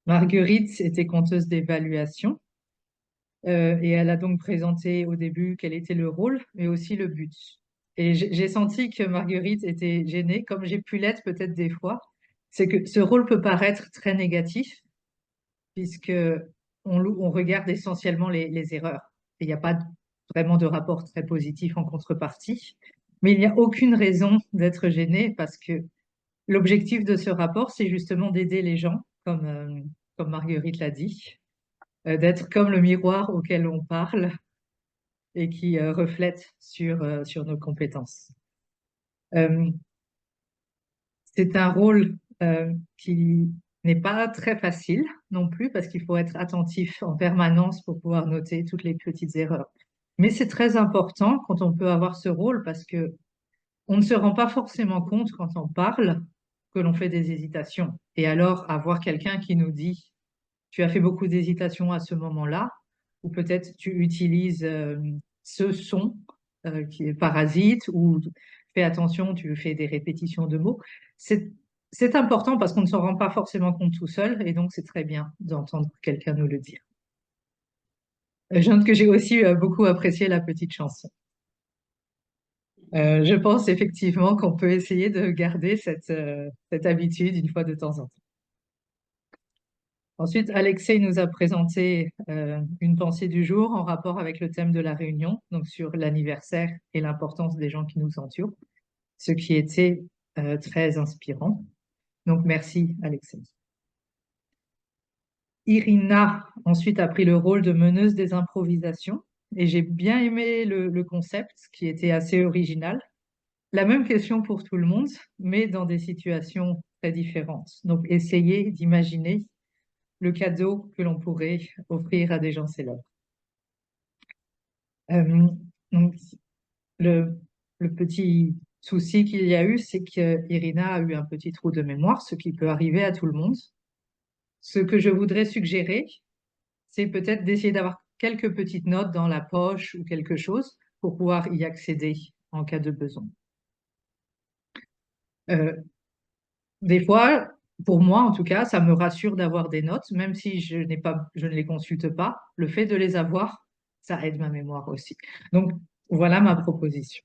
[SPEAKER 14] Marguerite était conteuse d'évaluation et elle a donc présenté au début quel était le rôle, mais aussi le but. Et j'ai senti que Marguerite était gênée, comme j'ai pu l'être peut-être des fois. C'est que ce rôle peut paraître très négatif, puisque on regarde essentiellement les erreurs. Et il n'y a pas vraiment de rapport très positif en contrepartie. Mais il n'y a aucune raison d'être gêné, parce que l'objectif de ce rapport, c'est justement d'aider les gens, comme Marguerite l'a dit, d'être comme le miroir auquel on parle et qui reflète sur nos compétences. C'est un rôle qui n'est pas très facile non plus, parce qu'il faut être attentif en permanence pour pouvoir noter toutes les petites erreurs. Mais c'est très important quand on peut avoir ce rôle, parce que on ne se rend pas forcément compte quand on parle que l'on fait des hésitations. Et alors, avoir quelqu'un qui nous dit « tu as fait beaucoup d'hésitations à ce moment-là », ou peut-être tu utilises ce son qui est parasite, ou fais attention, tu fais des répétitions de mots. C'est important parce qu'on ne s'en rend pas forcément compte tout seul, et donc c'est très bien d'entendre quelqu'un nous le dire. Je note que j'ai aussi beaucoup apprécié la petite chanson. Je pense effectivement qu'on peut essayer de garder cette habitude une fois de temps en temps. Ensuite, Alexei nous a présenté une pensée du jour en rapport avec le thème de la réunion, donc sur l'anniversaire et l'importance des gens qui nous entourent, ce qui était très inspirant. Donc, merci Alexei. Irina, ensuite, a pris le rôle de meneuse des improvisations, et j'ai bien aimé le concept qui était assez original. La même question pour tout le monde, mais dans des situations très différentes. Donc, essayez d'imaginer le cadeau que l'on pourrait offrir à des gens célèbres. Donc, le petit souci qu'il y a eu, c'est qu'Irina a eu un petit trou de mémoire, ce qui peut arriver à tout le monde. Ce que je voudrais suggérer, c'est peut-être d'essayer d'avoir quelques petites notes dans la poche ou quelque chose pour pouvoir y accéder en cas de besoin. Des fois, pour moi en tout cas, ça me rassure d'avoir des notes, même si je ne les consulte pas. Le fait de les avoir, ça aide ma mémoire aussi. Donc, voilà ma proposition.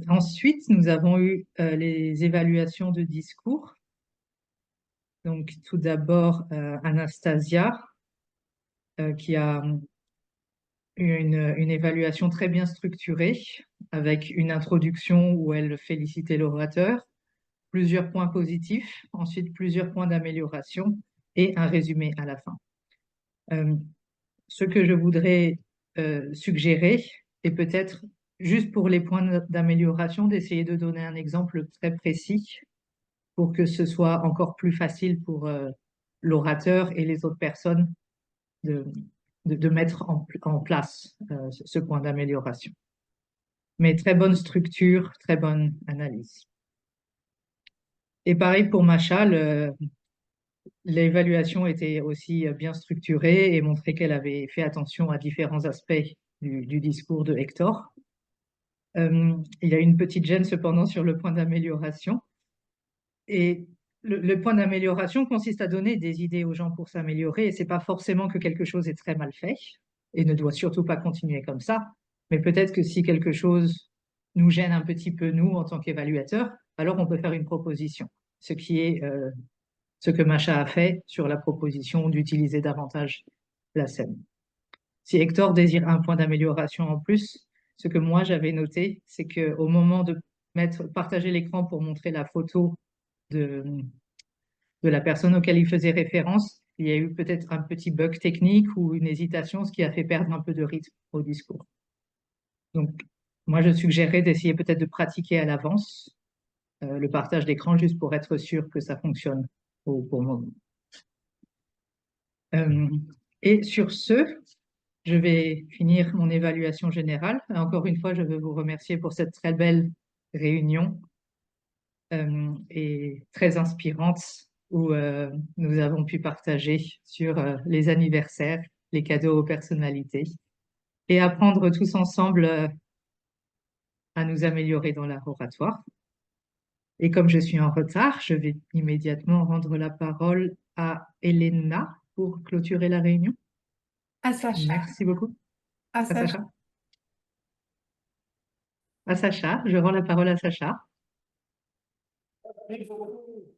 [SPEAKER 14] Ensuite, nous avons eu les évaluations de discours. Donc, tout d'abord, Anastasia, qui a eu une évaluation très bien structurée, avec une introduction où elle félicitait l'orateur, plusieurs points positifs, ensuite plusieurs points d'amélioration et un résumé à la fin. Ce que je voudrais suggérer est peut-être, juste pour les points d'amélioration, d'essayer de donner un exemple très précis pour que ce soit encore plus facile pour l'orateur et les autres personnes de mettre en place ce point d'amélioration. Mais très bonne structure, très bonne analyse. Et pareil pour Macha, l'évaluation était aussi bien structurée et montrait qu'elle avait fait attention à différents aspects du discours de Hector. Il y a une petite gêne cependant sur le point d'amélioration. Et le point d'amélioration consiste à donner des idées aux gens pour s'améliorer. Et c'est pas forcément que quelque chose est très mal fait et ne doit surtout pas continuer comme ça. Mais peut-être que si quelque chose nous gêne un petit peu, nous, en tant qu'évaluateurs, alors on peut faire une proposition. Ce qui est ce que Macha a fait sur la proposition d'utiliser davantage la scène. Si Hector désire un point d'amélioration en plus, ce que moi j'avais noté, c'est qu'au moment de partager l'écran pour montrer la photo de la personne auquel il faisait référence, il y a eu peut-être un petit bug technique ou une hésitation, ce qui a fait perdre un peu de rythme au discours. Donc, moi, je suggérerais d'essayer peut-être de pratiquer à l'avance le partage d'écran juste pour être sûr que ça fonctionne au bon moment. Et sur ce, je vais finir mon évaluation générale. Encore une fois, je veux vous remercier pour cette très belle réunion et très inspirante où nous avons pu partager sur les anniversaires, les cadeaux aux personnalités et apprendre tous ensemble à nous améliorer dans l'art oratoire. Et comme je suis en retard, je vais immédiatement rendre la parole à Elena pour clôturer la réunion.
[SPEAKER 4] À Sacha.
[SPEAKER 14] Merci beaucoup.
[SPEAKER 4] À Sacha.
[SPEAKER 14] À Sacha, je rends la parole à Sacha.
[SPEAKER 1] Peut-être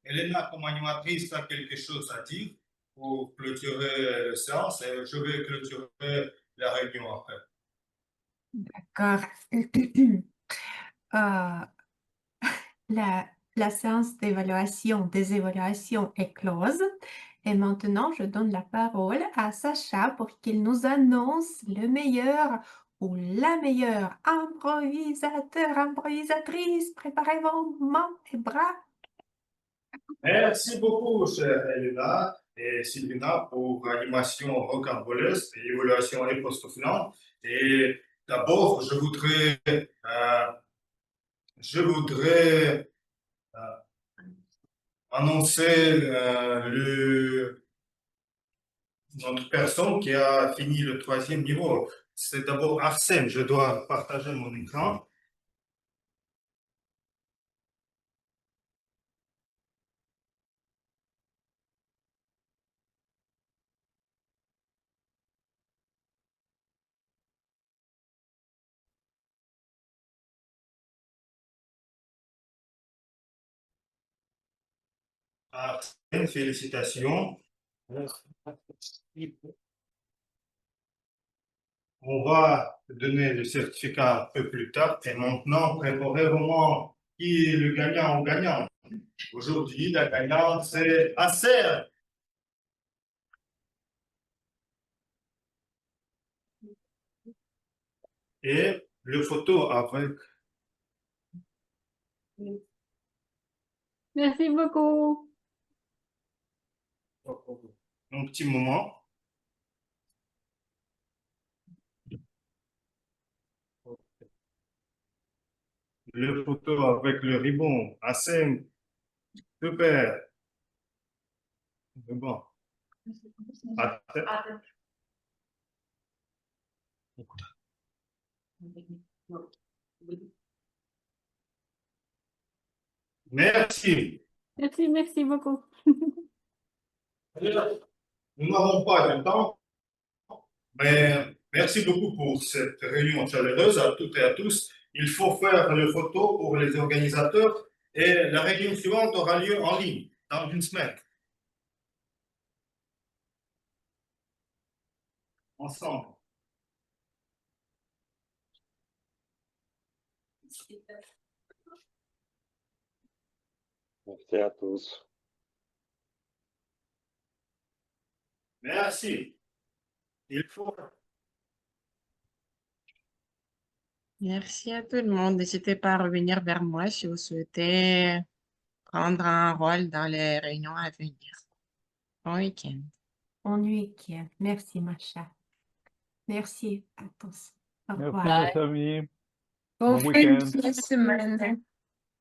[SPEAKER 1] Elena, comme animatrice, a quelque chose à dire pour clôturer la séance et je vais clôturer la réunion après.
[SPEAKER 4] D'accord. La séance d'évaluation, des évaluations est close. Et maintenant, je donne la parole à Sacha pour qu'il nous annonce le meilleur ou la meilleure improvisateur, improvisatrice. Préparez vos mains et bras.
[SPEAKER 1] Merci beaucoup, chère Elena et Sylvina, pour l'animation rocambolesque et évaluation épostophilant. Et d'abord, je voudrais annoncer notre personne qui a fini le 3e niveau. C'est d'abord Arsène. Je dois partager mon écran. Arsène, félicitations. On va donner le certificat un peu plus tard. Et maintenant, préparez vraiment qui est le gagnant ou gagnant. Aujourd'hui, la gagnante, c'est Acer. Et le photo avec.
[SPEAKER 3] Merci beaucoup.
[SPEAKER 1] Un petit moment. Le photo avec le ribbon. Assez super. Bon. Merci.
[SPEAKER 3] Merci beaucoup.
[SPEAKER 1] Nous n'avons pas de temps, mais merci beaucoup pour cette réunion chaleureuse à toutes et à tous. Il faut faire le photo pour les organisateurs et la réunion suivante aura lieu en ligne dans une semaine. Ensemble.
[SPEAKER 8] Merci à tous.
[SPEAKER 1] Merci. Il faut.
[SPEAKER 15] Merci à tout le monde. N'hésitez pas à revenir vers moi si vous souhaitez prendre un rôle dans les réunions à venir. Bon week-end.
[SPEAKER 4] Bon week-end. Merci, Macha. Merci à tous. Au
[SPEAKER 9] Merci,
[SPEAKER 4] revoir.
[SPEAKER 9] mes amis.
[SPEAKER 11] Bon
[SPEAKER 9] Bon week-end.
[SPEAKER 11] fin de semaine.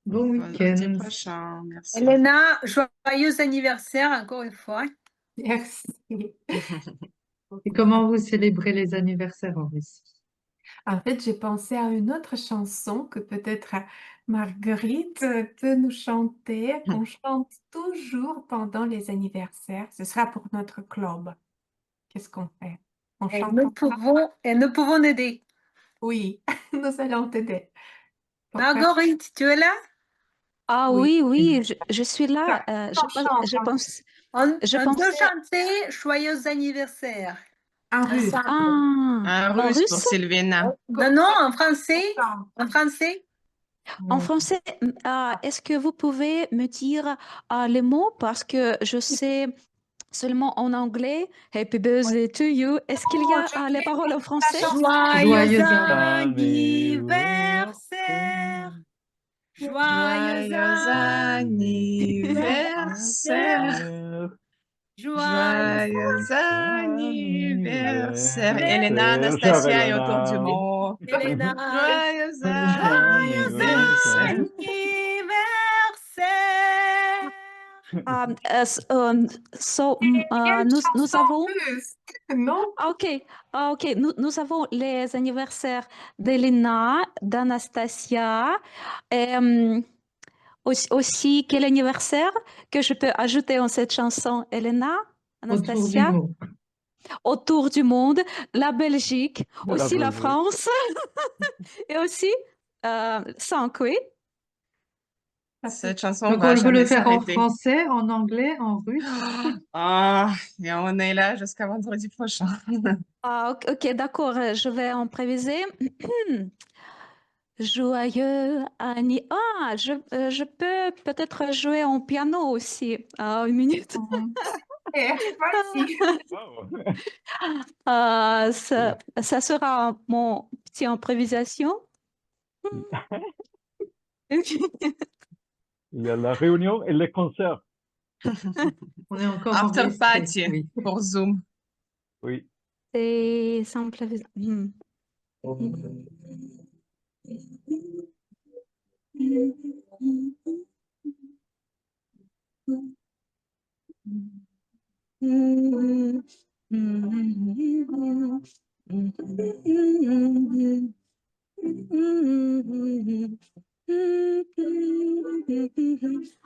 [SPEAKER 14] Bon
[SPEAKER 15] Vendredi
[SPEAKER 14] week-end.
[SPEAKER 15] prochain. Merci.
[SPEAKER 11] Elena, joyeux anniversaire encore une fois.
[SPEAKER 4] Merci.
[SPEAKER 14] Et comment vous célébrez les anniversaires en Russie?
[SPEAKER 4] En fait, j'ai pensé à une autre chanson que peut-être Marguerite peut nous chanter, qu'on chante toujours pendant les anniversaires. Ce sera pour notre club. Qu'est-ce qu'on fait? On
[SPEAKER 11] Et
[SPEAKER 4] chante
[SPEAKER 11] nous
[SPEAKER 4] comme ça?
[SPEAKER 11] pouvons aider.
[SPEAKER 4] Oui, nous allons t'aider. Pour faire-
[SPEAKER 11] Marguerite, tu es là?
[SPEAKER 6] Ah
[SPEAKER 4] Oui.
[SPEAKER 6] oui, je suis là.
[SPEAKER 4] On chante
[SPEAKER 6] Je
[SPEAKER 11] On peut
[SPEAKER 6] pensais
[SPEAKER 11] chanter joyeux anniversaire.
[SPEAKER 4] en russe.
[SPEAKER 6] en
[SPEAKER 15] Russe pour
[SPEAKER 6] russe.
[SPEAKER 15] Sylvina.
[SPEAKER 11] Non, en français. En français.
[SPEAKER 6] En français, est-ce que vous pouvez me dire les mots parce que je sais seulement en anglais. Happy birthday to you. Est-ce qu'il y a les paroles en français?
[SPEAKER 11] Joyeux
[SPEAKER 14] anniversaire.
[SPEAKER 11] Joyeux
[SPEAKER 15] anniversaire. Joyeux anniversaire. Elena, Anastasia est autour du mot.
[SPEAKER 11] Elena.
[SPEAKER 15] Joyeux
[SPEAKER 11] anniversaire.
[SPEAKER 6] Nous avons.
[SPEAKER 4] Non?
[SPEAKER 6] Ok, nous avons les anniversaires d'Elena, d'Anastasia. Aussi, quel anniversaire que je peux ajouter en cette chanson, Elena, Anastasia? Autour du monde, la Belgique, aussi la France, et aussi 5, oui.
[SPEAKER 15] Cette chanson
[SPEAKER 14] Donc,
[SPEAKER 15] va
[SPEAKER 14] on peut
[SPEAKER 15] jamais
[SPEAKER 14] le faire en
[SPEAKER 15] s'arrêter.
[SPEAKER 14] français, en anglais, en russe.
[SPEAKER 15] Et on est là jusqu'à vendredi prochain.
[SPEAKER 6] Ok, d'accord, je vais improviser. Joyeux anniversaire. Je peux peut-être jouer en piano aussi. Une minute. Ça sera mon petit improvisation.
[SPEAKER 9] Il y a la réunion et les concerts.
[SPEAKER 14] On est encore
[SPEAKER 15] After party pour Zoom.
[SPEAKER 9] Oui.
[SPEAKER 6] C'est simple.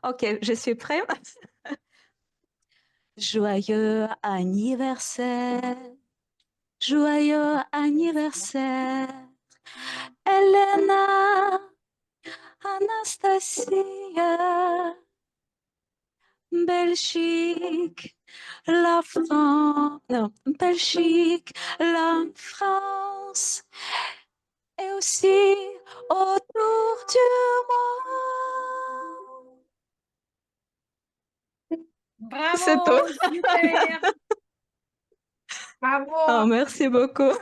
[SPEAKER 6] Ok, je suis prête. Joyeux anniversaire, joyeux anniversaire, Elena, Anastasia, Belgique, la France, non, Belgique, la France, et aussi autour du monde.
[SPEAKER 11] Bravo,
[SPEAKER 6] C'est tout.
[SPEAKER 11] super.
[SPEAKER 4] Bravo.
[SPEAKER 6] Oh, merci beaucoup.